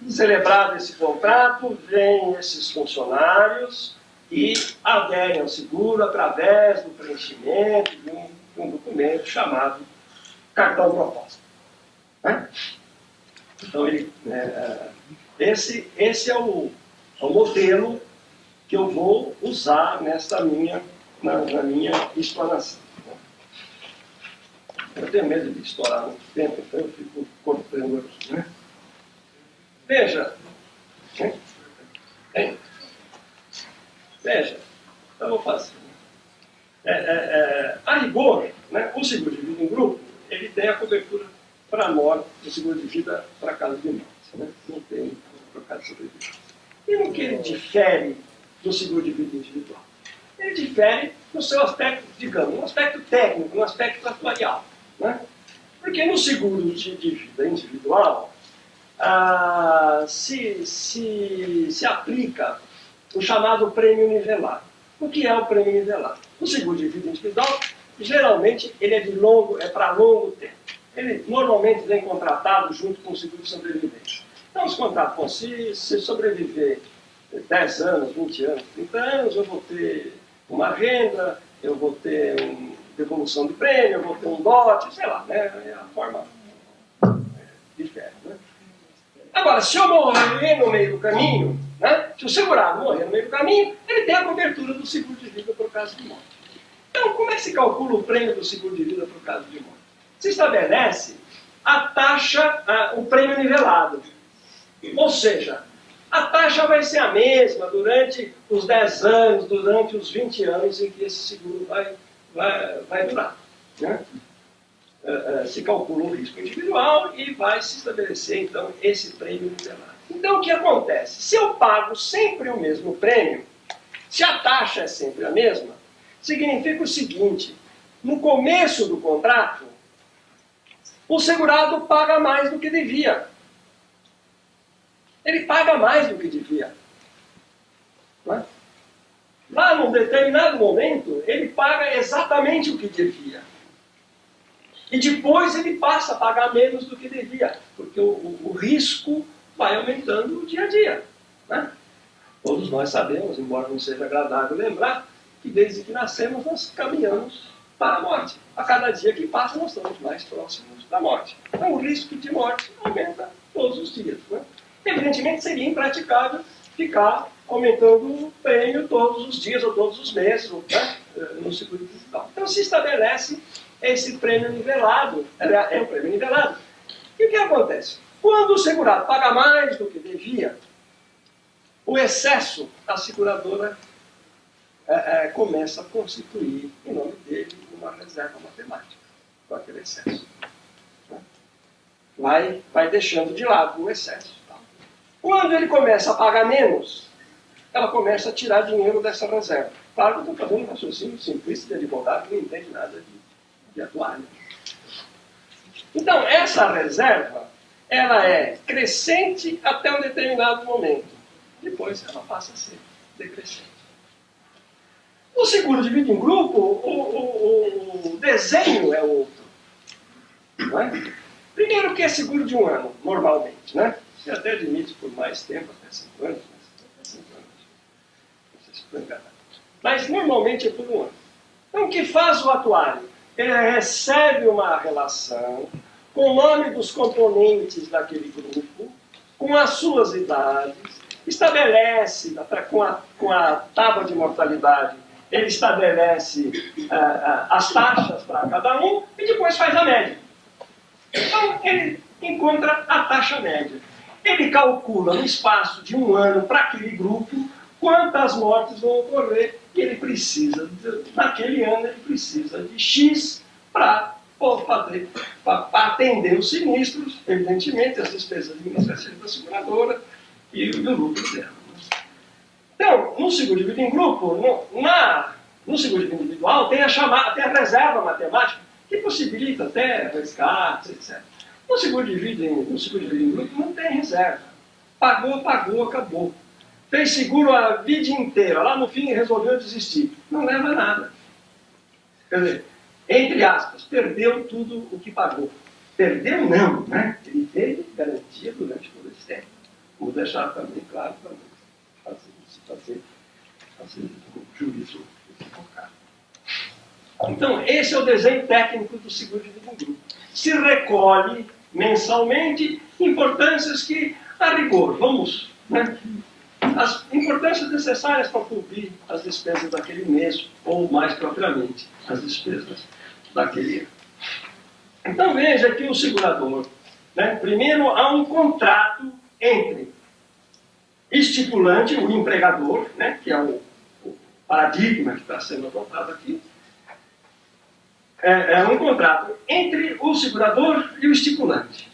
C: Celebrado esse contrato, vêm esses funcionários e aderem ao seguro através do preenchimento de um documento chamado cartão proposta. Né? Então, esse é o modelo que eu vou usar na minha explanação. Eu tenho medo de estourar muito tempo, então eu fico cortando aqui. Né? Veja, veja, eu vou fazer. A rigor, né, o seguro de vida em grupo, ele tem a cobertura para morte, o seguro de vida para caso de morte. Né? Não tem para caso de sobrevivência. E no que ele difere do seguro de vida individual? Ele difere no seu aspecto, digamos, no aspecto técnico, no aspecto atuarial. Né? Porque no seguro de vida individual, se aplica o chamado prêmio nivelado. O que é o prêmio nivelado? O seguro de vida individual, geralmente, ele é para longo tempo. Ele normalmente vem contratado junto com o seguro de sobrevivência. Então, os contratos, se sobreviver 10 anos, 20 anos, 30 anos, eu vou ter uma renda, eu vou ter uma devolução de prêmio, eu vou ter um lote, sei lá, né? É a forma diferente. Né? Agora, se eu morrer no meio do caminho, né? Se o segurado morrer no meio do caminho, ele tem a cobertura do seguro de vida por caso de morte. Então, como é que se calcula o prêmio do seguro de vida por caso de morte? Se estabelece a taxa, o prêmio nivelado. Ou seja, a taxa vai ser a mesma durante os 10 anos, durante os 20 anos em que esse seguro vai durar. Né? Se calcula o risco individual e vai se estabelecer, então, esse prêmio nivelado. Então, o que acontece? Se eu pago sempre o mesmo prêmio, se a taxa é sempre a mesma, significa o seguinte: no começo do contrato, o segurado paga mais do que devia. Ele paga mais do que devia. Não é? Lá, num determinado momento, ele paga exatamente o que devia. E depois ele passa a pagar menos do que devia, porque o risco vai aumentando dia a dia. Né? Todos nós sabemos, embora não seja agradável lembrar, que desde que nascemos nós caminhamos para a morte. A cada dia que passa nós estamos mais próximos da morte. Então o risco de morte aumenta todos os dias. Né? Evidentemente seria impraticável ficar aumentando o prêmio todos os dias ou todos os meses, né? No seguro digital. Então se estabelece esse prêmio nivelado, é um prêmio nivelado. E o que acontece? Quando o segurado paga mais do que devia, o excesso, a seguradora começa a constituir, em nome dele, uma reserva matemática com aquele excesso. Vai deixando de lado o excesso. Tá? Quando ele começa a pagar menos, ela começa a tirar dinheiro dessa reserva. Claro que eu estou fazendo um raciocínio simplista de advogado que não entende nada de atuário. Então, essa reserva, ela é crescente até um determinado momento. Depois ela passa a ser decrescente. No seguro de vida em grupo, o desenho é outro. Não é? Primeiro que é seguro de um ano, normalmente. Né? Você até admite por mais tempo, até 5 anos, mas até 5 anos. Não sei se estou enganado. Mas normalmente é por um ano. Então o que faz o atuário? Ele recebe uma relação com o nome dos componentes daquele grupo, com as suas idades, estabelece, com a tábua de mortalidade, ele estabelece as taxas para cada um e depois faz a média. Então, ele encontra a taxa média. Ele calcula no espaço de um ano para aquele grupo quantas mortes vão ocorrer e ele precisa, naquele ano, ele precisa de X para atender os sinistros, evidentemente, as despesas administrativas da seguradora e o lucro dela. Então, no seguro de vida em grupo, no seguro de vida individual, tem a reserva matemática, que possibilita até resgates, etc. No seguro de vida em grupo não tem reserva. Pagou, acabou. Fez seguro a vida inteira, lá no fim resolveu desistir. Não leva a nada. Quer dizer, entre aspas, perdeu tudo o que pagou. Perdeu não, né? Ele teve garantia durante todo esse tempo. Vou deixar também claro para fazer o juízo equivocado. Então, esse é o desenho técnico do seguro de vida em grupo. Se recolhe mensalmente importâncias que, a rigor, né? As importâncias necessárias para cobrir as despesas daquele mês, ou mais propriamente, as despesas daquele ano. Então veja que o segurador, né, primeiro há um contrato entre estipulante, o empregador, né, que é o paradigma que está sendo adotado aqui, é um contrato entre o segurador e o estipulante.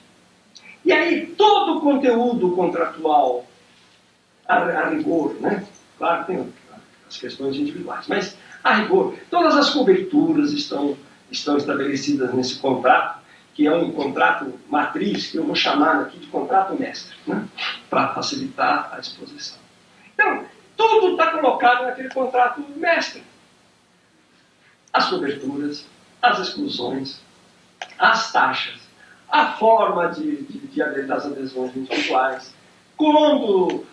C: E aí todo o conteúdo contratual a rigor, né? Claro, tem as questões individuais, mas a rigor, todas as coberturas estão estabelecidas nesse contrato, que é um contrato matriz, que eu vou chamar aqui de contrato mestre, né? Para facilitar a exposição. Então, tudo está colocado naquele contrato mestre. As coberturas, as exclusões, as taxas, a forma das adesões individuais, quando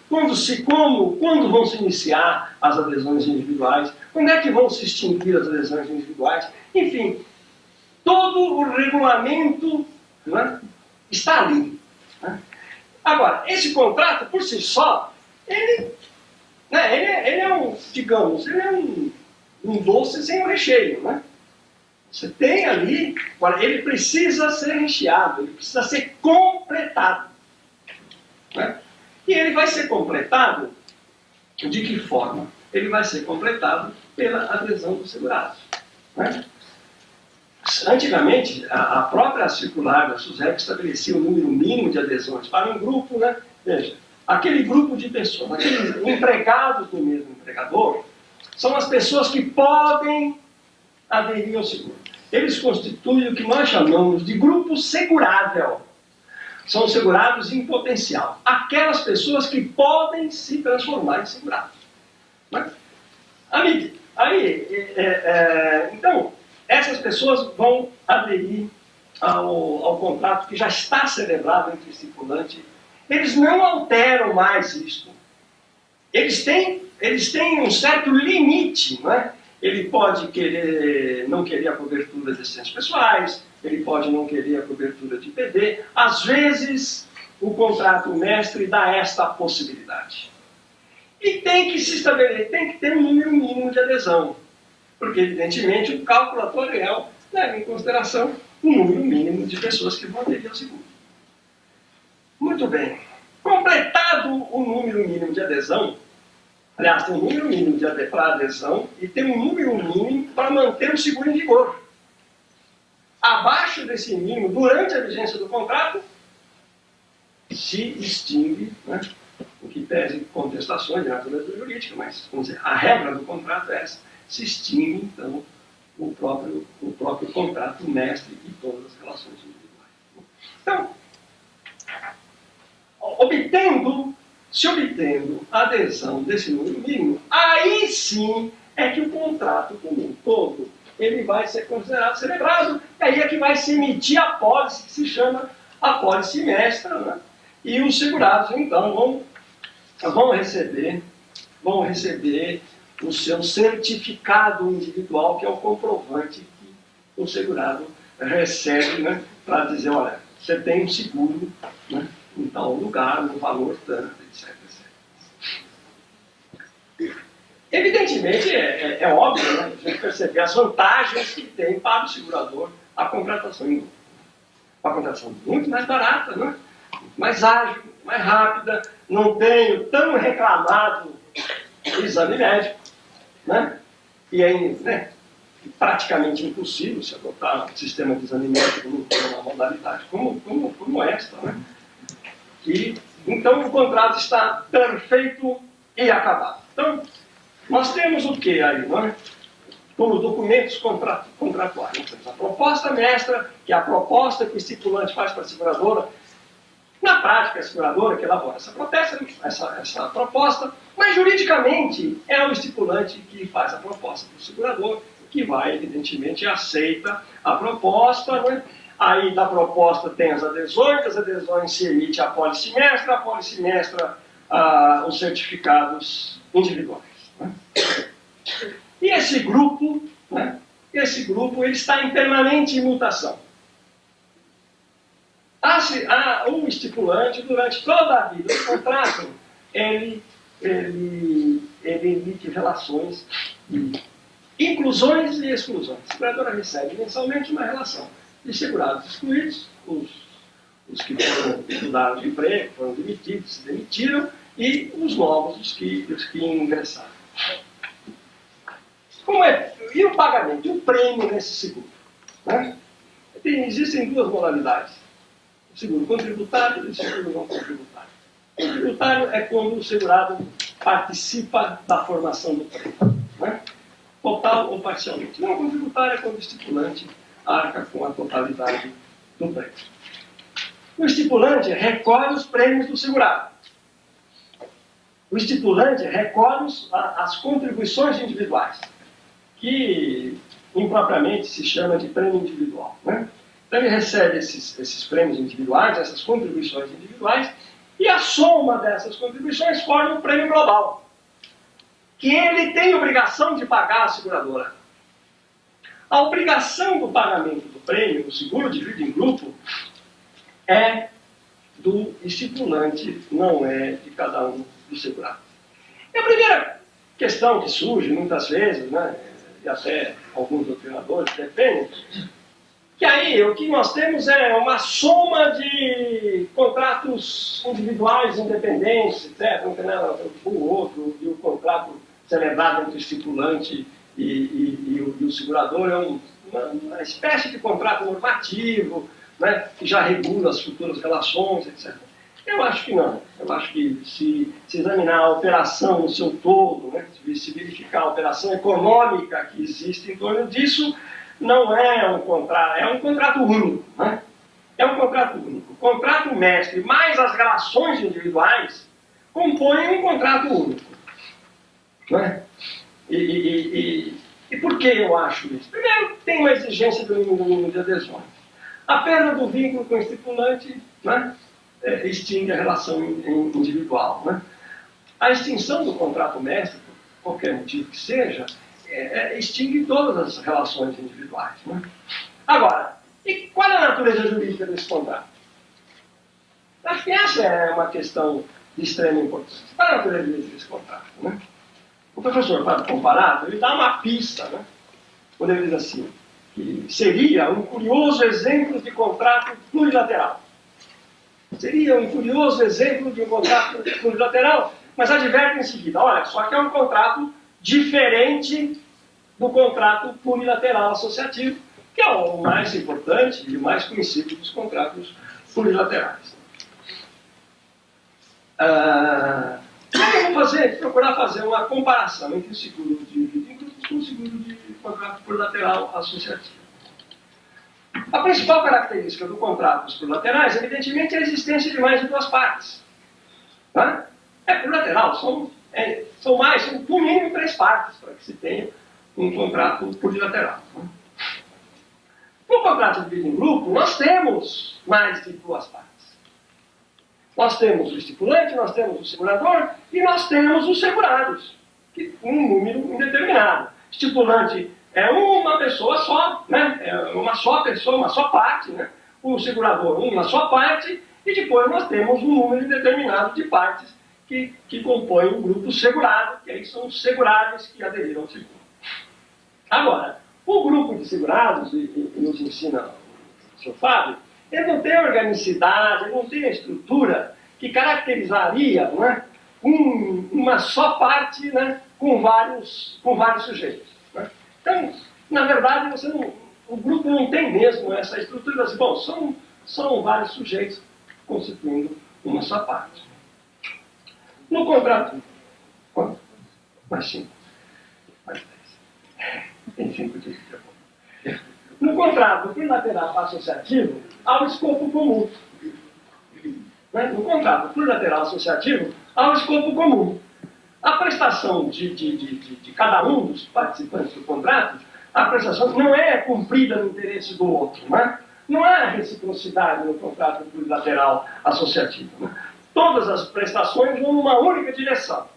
C: vão se iniciar as adesões individuais, quando é que vão se extinguir as adesões individuais, enfim, todo o regulamento, né, está ali. Né? Agora, esse contrato, por si só, ele é um doce sem recheio, né? Você tem ali, agora, ele precisa ser recheado, ele precisa ser completado. Né? E ele vai ser completado de que forma? Ele vai ser completado pela adesão dos segurados, né? Antigamente, a própria circular da SUSEP estabelecia o número mínimo de adesões para um grupo, né? Veja, aquele grupo de pessoas, aqueles empregados do mesmo empregador, são as pessoas que podem aderir ao seguro. Eles constituem o que nós chamamos de grupo segurável. São segurados em potencial. Aquelas pessoas que podem se transformar em segurados. Né? Então, essas pessoas vão aderir ao contrato que já está celebrado entre o estipulante. Eles não alteram mais isto. Eles têm um certo limite, não é? Ele pode não querer a cobertura de assistentes pessoais, ele pode não querer a cobertura de PD. Às vezes, o contrato mestre dá esta possibilidade. E tem que se estabelecer, tem que ter um número mínimo de adesão. Porque, evidentemente, o cálculo atuarial leva em consideração o número mínimo de pessoas que vão aderir ao seguro. Muito bem. Completado o número mínimo de adesão, aliás, tem um número mínimo para adesão e tem um número mínimo para manter o seguro em vigor. Abaixo desse mínimo, durante a vigência do contrato, se extingue, né, o que pese contestações de natureza jurídica, mas, vamos dizer, a regra do contrato é essa. Se extingue, então, o próprio contrato mestre e todas as relações individuais. Então, se obtendo a adesão desse número mínimo, aí sim é que o contrato como um todo ele vai ser considerado celebrado, e aí é que vai se emitir a pólice, que se chama a pólice mestra, né? E os segurados, então, vão receber o seu certificado individual, que é o comprovante que o segurado recebe, né, para dizer, olha, você tem um seguro, né, em tal lugar, no valor tanto, etc. Evidentemente, é óbvio, né, a gente perceber as vantagens que tem para o segurador a contratação em grupo. Uma contratação muito mais barata, né, mais ágil, mais rápida, não tenho tão reclamado o exame médico, né? E é praticamente impossível se adotar um sistema de exame médico numa modalidade como esta, né? E, então o contrato está perfeito e acabado. Então, nós temos o que aí, não é? Como documentos contratuais. Nós temos a proposta mestra, que é a proposta que o estipulante faz para a seguradora. Na prática, a seguradora que elabora essa proposta, mas juridicamente é o estipulante que faz a proposta para o segurador, que vai, evidentemente, aceita a proposta, né? Aí da proposta tem as adesões se emite a pólice mestra, os certificados individuais. Né? E esse grupo, né? Ele está em permanente imutação. O estipulante, durante toda a vida do contrato, ele emite relações de inclusões e exclusões. A seguradora recebe mensalmente uma relação de segurados excluídos, os que mudaram de emprego, foram demitidos, se demitiram, e os novos, os que ingressaram. E o pagamento, e o prêmio nesse seguro? Né? Existem duas modalidades. O seguro contributário e o seguro não contributário. O contributário é quando o segurado participa da formação do prêmio, né? Total ou parcialmente. Não contributário é quando o estipulante arca com a totalidade do prêmio. O estipulante recolhe os prêmios do segurado. O estipulante recolhe as contribuições individuais, que impropriamente se chama de prêmio individual, né? Então ele recebe esses prêmios individuais, essas contribuições individuais, e a soma dessas contribuições forma um prêmio global, que ele tem obrigação de pagar à seguradora. A obrigação do pagamento do prêmio, do seguro de vida em grupo, é do estipulante, não é de cada um dos segurados. E a primeira questão que surge muitas vezes, né, e até alguns doutrinadores defendem, Que aí o que nós temos é uma soma de contratos individuais, independentes, etc. Não tem nada a ver com o outro, e o contrato celebrado entre o estipulante e o segurador é uma espécie de contrato normativo, né, que já regula as futuras relações, etc. Eu acho que não. Eu acho que se examinar a operação no seu todo, né, se verificar a operação econômica que existe em torno disso, não é um contrato único. Né? É um contrato único. O contrato mestre mais as relações individuais compõem um contrato único. Né? E por que eu acho isso? Primeiro, tem uma exigência do mínimo de adesões. A perda do vínculo com o estipulante, né, extingue a relação individual. Né? A extinção do contrato mestre, por qualquer motivo que seja, extingue todas as relações individuais. Né? Agora, e qual é a natureza jurídica desse contrato? Acho que essa é uma questão de extrema importância. Qual é a natureza jurídica desse contrato? Né? O professor Fábio Comparato, ele dá uma pista, né? Quando ele diz assim, que seria um curioso exemplo de contrato plurilateral. Seria um curioso exemplo de um contrato plurilateral, mas adverte em seguida, olha, só que é um contrato diferente do contrato plurilateral associativo, que é o mais importante e o mais conhecido dos contratos plurilaterais. Eu vou procurar fazer uma comparação entre o seguro de vida em grupo e o seguro de contrato plurilateral associativo. A principal característica do contrato dos plurilaterais, evidentemente, é a existência de mais de duas partes. Tá? É plurilateral, são no mínimo 3 partes para que se tenha um contrato plurilateral. No contrato de vida em grupo, nós temos mais de 2 partes. Nós temos o estipulante, nós temos o segurador e nós temos os segurados, que um número indeterminado. Estipulante é uma pessoa só, né? É uma só pessoa, uma só parte, né? O segurador, uma só parte, e depois nós temos um número indeterminado de partes que compõem o grupo segurado, que aí são os segurados que aderiram ao seguro. Agora, o grupo de segurados, e nos ensina o Sr. Fábio, ele não tem a organicidade, ele não tem a estrutura que caracterizaria, não é, uma só parte, né, com vários sujeitos. Né? Então, na verdade, o grupo não tem mesmo essa estrutura. Assim, bom, são vários sujeitos constituindo uma só parte. No contrato... Quanto? Mais 5. Mais 10. Tem 5 de tempo. No contrato plurilateral associativo, há um escopo comum. No contrato plurilateral associativo, há um escopo comum. A prestação de cada um dos participantes do contrato, a prestação não é cumprida no interesse do outro. Não há reciprocidade no contrato plurilateral associativo. Todas as prestações vão numa única direção.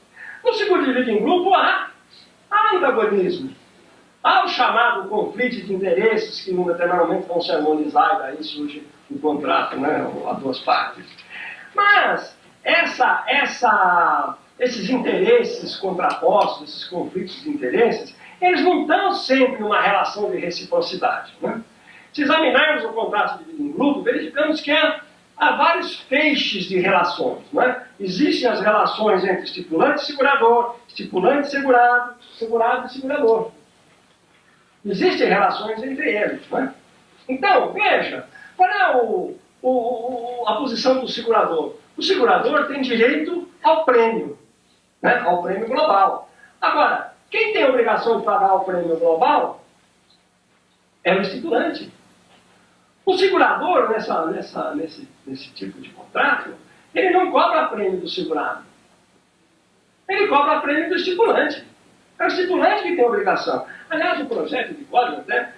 C: No seguro de vida em grupo, há antagonismo. Há o chamado conflito de interesses, que num determinado momento vão se harmonizar, e daí surge o contrato, né, a 2 partes. Mas esses interesses contrapostos, esses conflitos de interesses, eles não estão sempre numa relação de reciprocidade. Né? Se examinarmos o contrato de vida em grupo, verificamos que há vários feixes de relações. Né? Existem as relações entre estipulante e segurador, estipulante e segurado, segurado e segurador. Existem relações entre eles. Né? Então, veja, qual é a posição do segurador? O segurador tem direito ao prêmio, né? Ao prêmio global. Agora, quem tem a obrigação de pagar o prêmio global é o estipulante. O segurador, nesse tipo de contrato, ele não cobra prêmio do segurado. Ele cobra prêmio do estipulante. É o estipulante que tem a obrigação. Aliás, o projeto de código até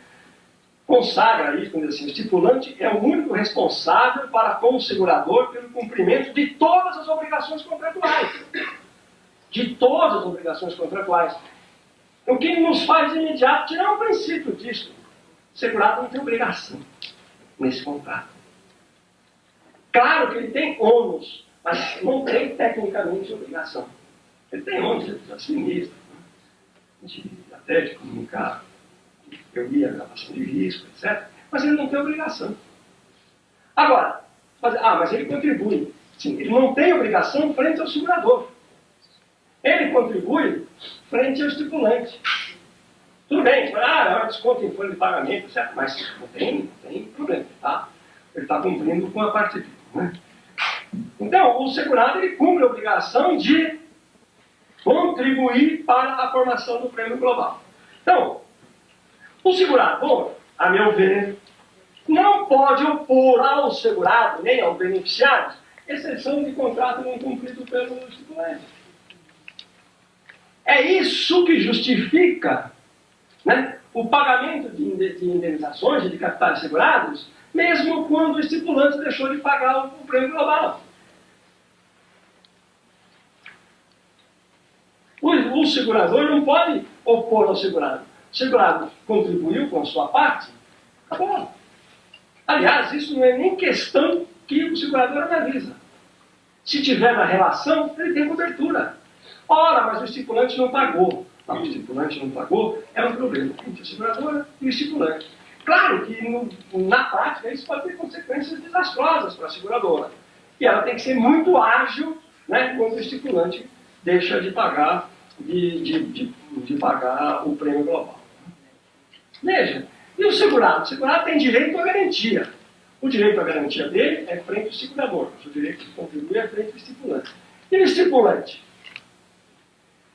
C: consagra isso, quando diz assim, o estipulante é o único responsável para com o segurador pelo cumprimento de todas as obrigações contratuais. De todas as obrigações contratuais. O que nos faz de imediato tirar um princípio disso. O segurado não tem obrigação nesse contrato. Claro que ele tem ônus, mas não tem tecnicamente obrigação. Ele tem ônus de sinistro, até de comunicar teoria, gravação de risco, etc. mas ele não tem obrigação. Agora, mas ele contribui. Sim, ele não tem obrigação frente ao segurador. Ele contribui frente ao estipulante. Tudo bem, é um desconto em folha de pagamento, certo? Mas não tem problema, tá? Ele está cumprindo com a parte dele, né? Então, o segurado ele cumpre a obrigação de contribuir para a formação do prêmio global. Então, o segurador, a meu ver, não pode opor ao segurado nem ao beneficiário exceção de contrato não cumprido pelo estipulante. É isso que justifica, né, o pagamento de indenizações de capitais segurados, mesmo quando o estipulante deixou de pagar o prêmio global. O segurador não pode opor ao segurado. O segurado contribuiu com a sua parte, acabou. Aliás, isso não é nem questão que o segurador analisa. Se tiver na relação, ele tem cobertura. Ora, mas o estipulante não pagou. Não, o estipulante não pagou, é um problema entre a seguradora e o estipulante. Claro que na prática isso pode ter consequências desastrosas para a seguradora. E ela tem que ser muito ágil, né, quando o estipulante deixa de pagar, de pagar o prêmio global. Veja, e o segurado? O segurado tem direito à garantia. O direito à garantia dele é frente ao segurador. O direito de contribuir é frente ao estipulante. E o estipulante?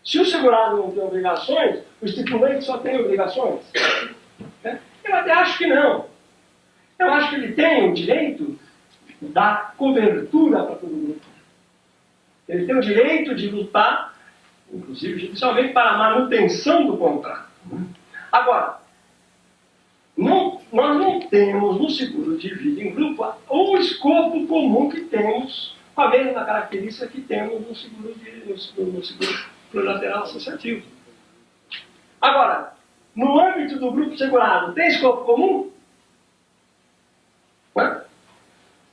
C: Se o segurado não tem obrigações, o estipulante só tem obrigações? Eu até acho que não. Eu acho que ele tem o direito da cobertura para todo mundo. Ele tem o direito de lutar, inclusive judicialmente, para a manutenção do contrato. Agora, nós não temos no seguro de vida em grupo o escopo comum que temos, com a mesma característica que temos no seguro plurilateral associativo. Agora, no âmbito do grupo segurado, tem escopo comum? Ué?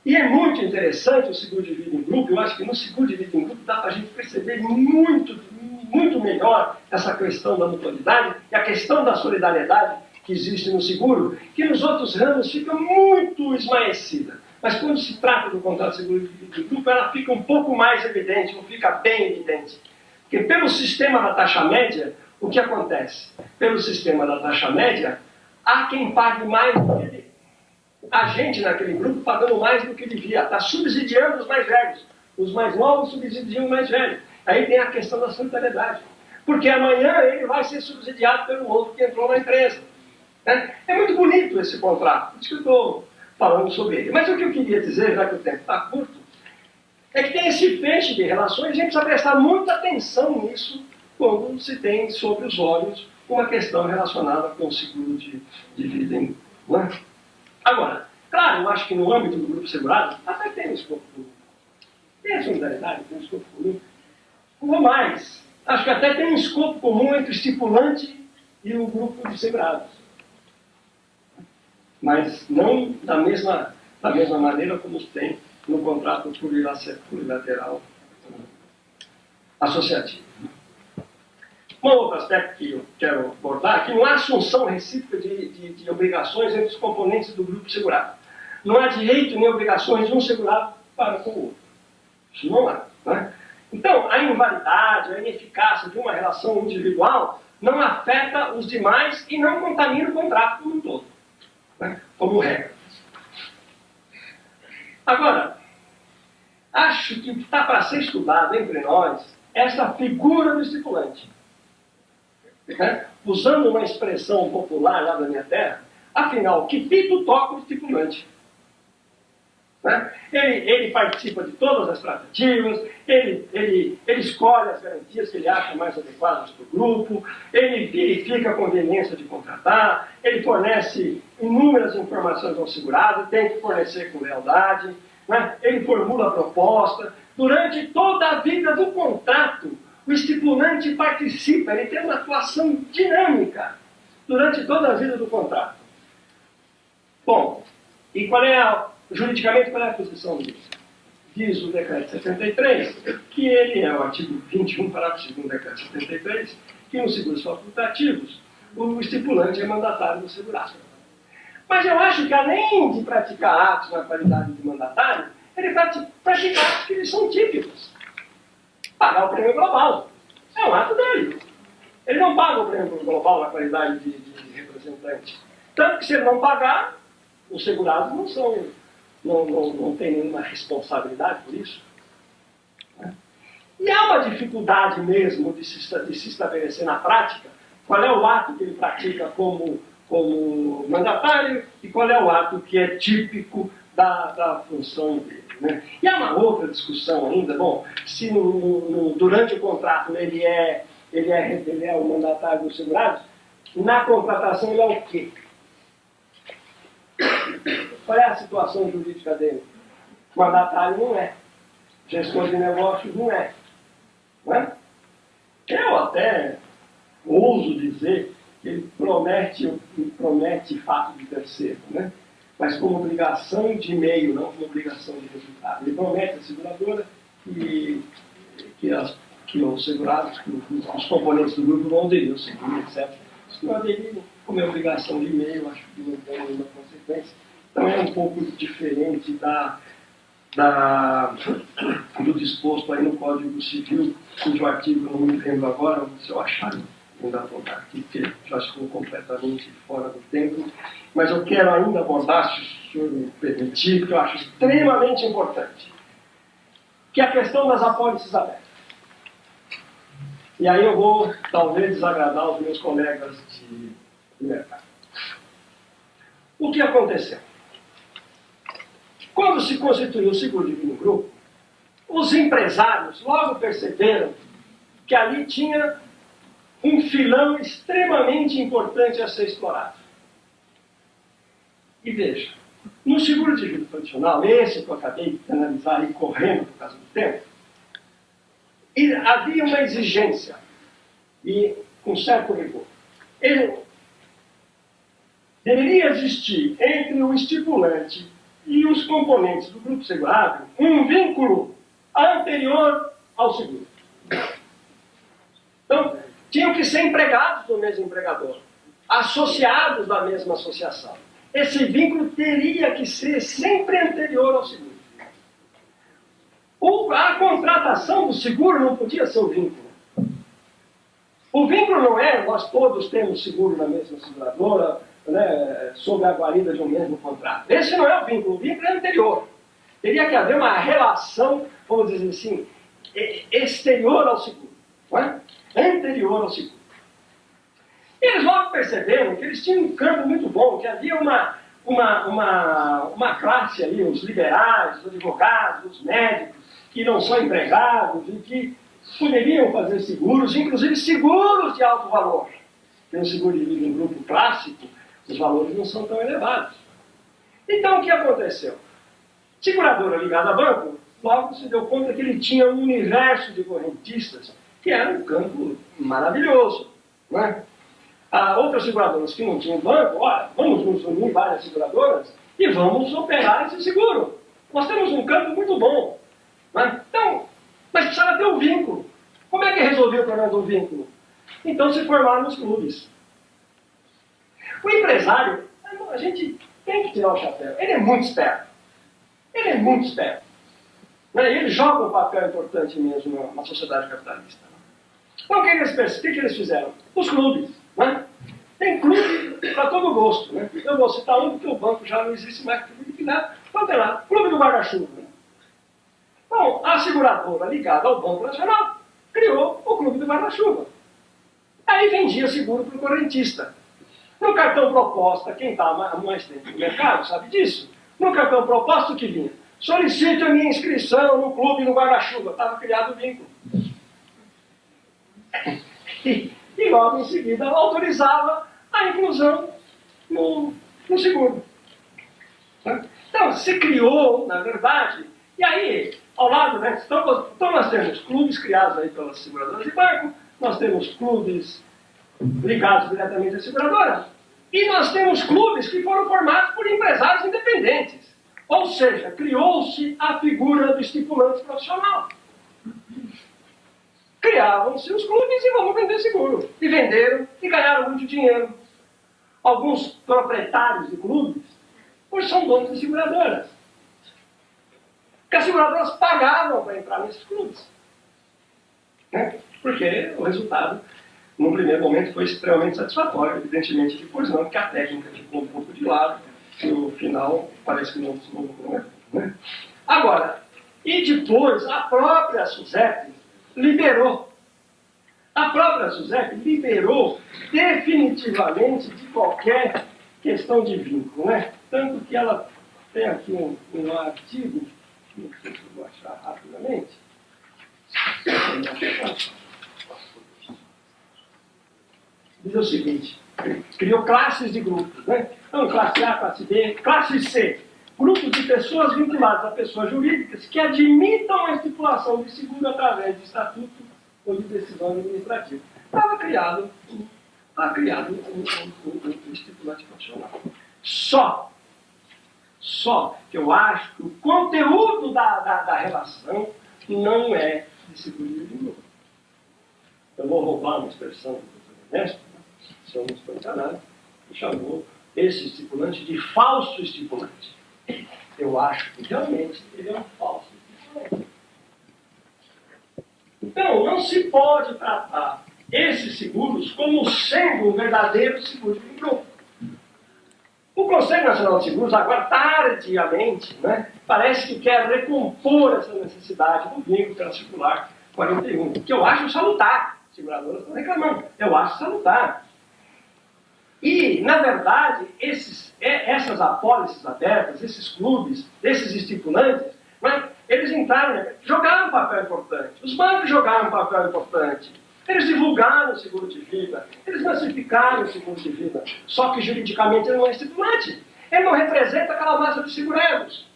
C: E é muito interessante o seguro de vida em grupo. Eu acho que no seguro de vida em grupo dá para a gente perceber muito melhor essa questão da mutualidade e a questão da solidariedade que existe no seguro, que nos outros ramos fica muito esmaecida. Mas quando se trata do contrato de seguro de vida em grupo, ela fica um pouco mais evidente, não fica bem evidente. Porque pelo sistema da taxa média, o que acontece? Pelo sistema da taxa média, há quem pague mais do que ele. A gente naquele grupo pagando mais do que devia, está subsidiando os mais velhos. Os mais novos subsidiam os mais velhos. Aí tem a questão da solidariedade. Porque amanhã ele vai ser subsidiado pelo outro que entrou na empresa. É muito bonito esse contrato, por isso que eu estou falando sobre ele. Mas o que eu queria dizer, já que o tempo está curto, é que tem esse feixe de relações, a gente precisa prestar muita atenção nisso quando se tem sobre os olhos uma questão relacionada com o seguro de vida. Não é? Agora, claro, eu acho que no âmbito do grupo segurado, até tem um escopo comum. Tem a solidariedade, tem um escopo comum. Ou mais, acho que até tem um escopo comum entre o estipulante e o grupo de segurados. Mas não da mesma maneira como tem no contrato plurilateral associativo. Um outro aspecto que eu quero abordar é que não há assunção recíproca de obrigações entre os componentes do grupo segurado. Não há direito nem obrigações de um segurado para com o outro. Isso não há. Né? Então, a invalidade, a ineficácia de uma relação individual não afeta os demais e não contamina o contrato como um todo, né? Como regra. Agora, acho que está para ser estudado entre nós essa figura do estipulante. Né? Usando uma expressão popular lá da minha terra, afinal, que pito toca o estipulante? Né? Ele participa de todas as tratativas, ele escolhe as garantias que ele acha mais adequadas para o grupo, ele verifica a conveniência de contratar, ele fornece inúmeras informações ao segurado, tem que fornecer com lealdade, né? Ele formula a proposta. Durante toda a vida do contrato, o estipulante participa, ele tem uma atuação dinâmica durante toda a vida do contrato. Bom, e juridicamente, qual é a posição disso? Diz o decreto 73, que ele é o artigo 21, parágrafo 2º do decreto 73, que nos seguros facultativos, o estipulante é mandatário do segurado. Mas eu acho que, além de praticar atos na qualidade de mandatário, ele pratica atos que eles são típicos. Pagar o prêmio global é um ato dele. Ele não paga o prêmio global na qualidade de representante. Tanto que, se ele não pagar, os segurados não têm nenhuma responsabilidade por isso. E há uma dificuldade mesmo de se estabelecer na prática qual é o ato que ele pratica como mandatário e qual é o ato que é típico da função dele. Né? E há uma outra discussão ainda, bom, se durante o contrato ele é o mandatário dos segurados, na contratação ele é o quê? Qual é a situação jurídica dele? Mandatário não é. Gestor de negócios não é. Não é? Eu até ouso dizer que ele promete fato de terceiro, né? Mas como obrigação de meio, não como obrigação de resultado. Ele promete à seguradora que os segurados, que os componentes do grupo vão aderir ao seguro, etc. Se não aderirem, como é obrigação de meio, acho que não tem nenhuma consequência. Então é um pouco diferente do disposto aí no Código Civil, cujo artigo não me lembro agora, se eu achar, ainda apontar aqui, porque já estou completamente fora do tempo. Mas eu quero ainda abordar, se o senhor me permitir, que eu acho extremamente importante, que é a questão das apólices abertas. E aí eu vou, talvez, desagradar os meus colegas de mercado. O que aconteceu? Quando se constituiu o Seguro Divino Grupo, os empresários logo perceberam que ali tinha um filão extremamente importante a ser explorado. E veja, no seguro de vida tradicional, esse que eu acabei de analisar aí correndo por causa do tempo, havia uma exigência, e com certo rigor. Deveria existir entre o estipulante e os componentes do grupo segurado um vínculo anterior ao seguro. Então, tinham que ser empregados do mesmo empregador, associados da mesma associação. Esse vínculo teria que ser sempre anterior ao seguro. A contratação do seguro não podia ser o vínculo. O vínculo não é nós todos temos seguro na mesma seguradora, né, sob a guarida de um mesmo contrato. Esse não é o vínculo é anterior. Teria que haver uma relação, vamos dizer assim, exterior ao seguro, não é? Anterior ao seguro. Eles logo perceberam que eles tinham um campo muito bom, que havia uma classe ali, os liberais, os advogados, os médicos, que não são empregados e que poderiam fazer seguros, inclusive seguros de alto valor. Tem um seguro de vida em grupo clássico, os valores não são tão elevados. Então, o que aconteceu? Seguradora ligada a banco, logo se deu conta que ele tinha um universo de correntistas que era um campo maravilhoso. Não é? Outras seguradoras que não tinham banco, olha, vamos nos unir várias seguradoras e vamos operar esse seguro. Nós temos um campo muito bom. Não é? Então, mas precisava ter um vínculo. Como é que resolveu o problema do vínculo? Então se formaram os clubes. O empresário, a gente tem que tirar o chapéu. Ele é muito esperto. Ele é muito esperto. Ele joga um papel importante mesmo na sociedade capitalista. Então, o que eles fizeram? Os clubes. Né? Tem clube para todo gosto. Né? Eu vou citar um, porque o banco já não existe mais clube de nada. Então, tem lá, Clube do Guarda-Chuva. Né? Bom, a seguradora ligada ao Banco Nacional criou o Clube do Guarda-Chuva. Aí vendia seguro para o correntista. No cartão proposta, quem está mais tempo no mercado sabe disso. No cartão proposta, o que vinha? Solicite a minha inscrição no Clube do Guarda-Chuva. Estava criado o vínculo. E logo em seguida autorizava a inclusão no seguro. Então, se criou, na verdade, e aí, ao lado, né, então nós temos clubes criados aí pelas seguradoras de banco, nós temos clubes ligados diretamente à seguradora, e nós temos clubes que foram formados por empresários independentes. Ou seja, criou-se a figura do estipulante profissional. Criavam-se os clubes e vamos vender seguro. E venderam e ganharam muito dinheiro. alguns proprietários de clubes, hoje são donos de seguradoras. Porque as seguradoras pagavam para entrar nesses clubes. Né? Porque o resultado, no primeiro momento, foi extremamente satisfatório. Evidentemente, depois não, porque a técnica ficou um pouco de lado e no final parece que não é. Né? Agora, e depois a própria SUSEP liberou. A própria SUSEP liberou definitivamente de qualquer questão de vínculo. Né? Tanto que ela tem aqui um artigo, não sei se eu vou achar rapidamente. Diz o seguinte: criou classes de grupos, né? Então, classe A, classe B, classe C. Grupos de pessoas vinculadas a pessoas jurídicas que admitam a estipulação de seguro através de estatuto ou de decisão administrativa. Estava criado um estipulante profissional. Só que eu acho que o conteúdo da relação não é de seguro individual. Eu vou roubar uma expressão do Dr. Ernesto, se eu não estou enganado, que chamou esse estipulante de falso estipulante. Eu acho que realmente ele é um falso estipulante. Então, não se pode tratar esses seguros como sendo um verdadeiro seguro de grupo. O Conselho Nacional de Seguros, agora tardiamente, né, parece que quer recompor essa necessidade do vínculo pela circular 41, que eu acho salutar. As seguradoras estão reclamando. Eu acho salutar. E, na verdade, essas apólices abertas, esses clubes, esses estipulantes, né, eles entraram, jogaram um papel importante. Os bancos jogaram um papel importante. Eles divulgaram o seguro de vida, eles massificaram o seguro de vida, só que juridicamente ele não é estipulante. Ele não representa aquela massa de segurados.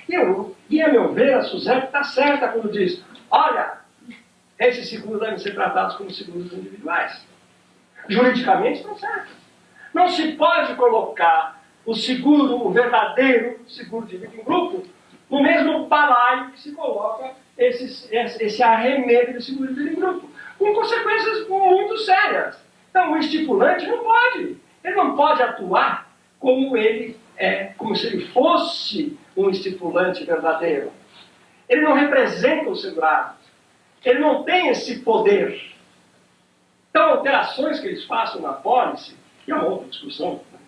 C: E a meu ver, a SUSEP está certa quando diz: olha, esses seguros devem ser tratados como seguros individuais. Juridicamente estão certos. Não se pode colocar o seguro, o verdadeiro seguro de vida em grupo, no mesmo balaio que se coloca esse arremedo de seguro de vida em grupo, com consequências muito sérias. Então, o estipulante não pode. Ele não pode atuar como se ele fosse um estipulante verdadeiro. Ele não representa o segurado. Ele não tem esse poder. Então, alterações que eles façam na pólice, que é uma outra discussão, né?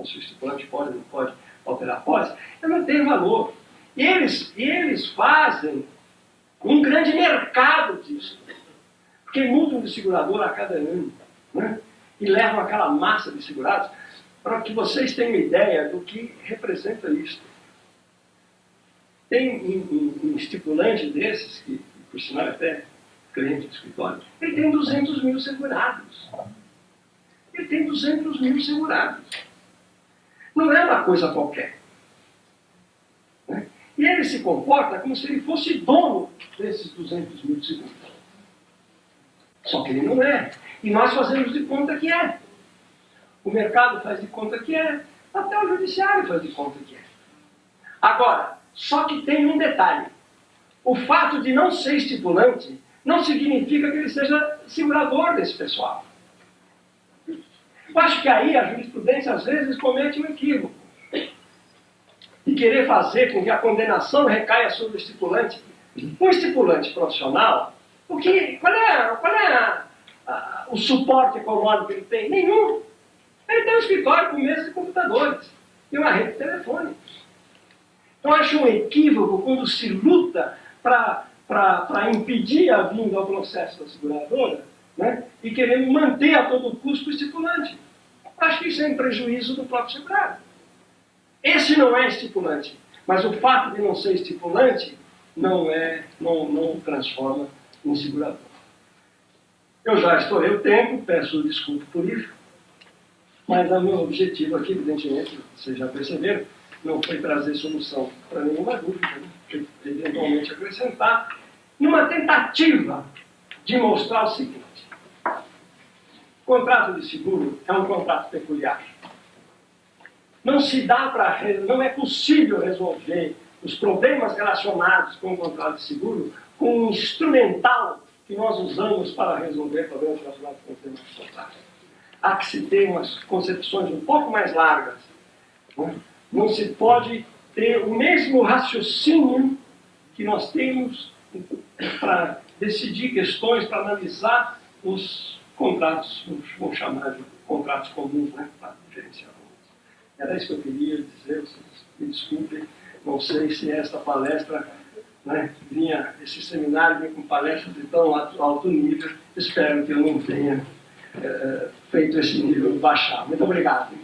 C: Se o estipulante pode ou não pode alterar a pólice, ela não tem valor. E eles fazem um grande mercado disso. Porque mudam de seguradora a cada ano, né? E levam aquela massa de segurados, para que vocês tenham ideia do que representa isso. Tem um estipulante desses, que por sinal é até cliente do escritório, ele tem 200 mil segurados. Ele tem 200 mil segurados. Não é uma coisa qualquer. Né? E ele se comporta como se ele fosse dono desses 200 mil seguros. Só que ele não é. E nós fazemos de conta que é. O mercado faz de conta que é. Até o judiciário faz de conta que é. Agora, só que tem um detalhe. O fato de não ser estipulante não significa que ele seja segurador desse pessoal. Eu acho que aí a jurisprudência às vezes comete um equívoco. E querer fazer com que a condenação recaia sobre o estipulante. Um estipulante profissional, qual é o suporte econômico que ele tem? Nenhum. Ele tem um escritório com mesa de computadores e uma rede de telefone. Então, acho um equívoco quando se luta para impedir a vinda ao processo da seguradora, né, e querer manter a todo custo o estipulante. Acho que isso é em prejuízo do próprio segurado. Esse não é estipulante, mas o fato de não ser estipulante não o transforma em segurador. Eu já estourei o tempo, peço desculpa por isso, mas o meu objetivo aqui, evidentemente, vocês já perceberam, não foi trazer solução para nenhuma dúvida, né? Eventualmente acrescentar, numa tentativa de mostrar o seguinte: o contrato de seguro é um contrato peculiar. Não é possível resolver os problemas relacionados com o contrato de seguro com um instrumental que nós usamos para resolver problemas relacionados com o tema do contrato. há que se ter umas concepções um pouco mais largas. Né? Não se pode ter o mesmo raciocínio que nós temos para decidir questões, para analisar os contratos, vamos chamar de contratos comuns, né, para diferenciar. Era isso que eu queria dizer, vocês me desculpem, não sei se esta palestra, né, esse seminário vinha com palestras de tão alto nível, espero que eu não tenha feito esse nível baixar. Muito obrigado.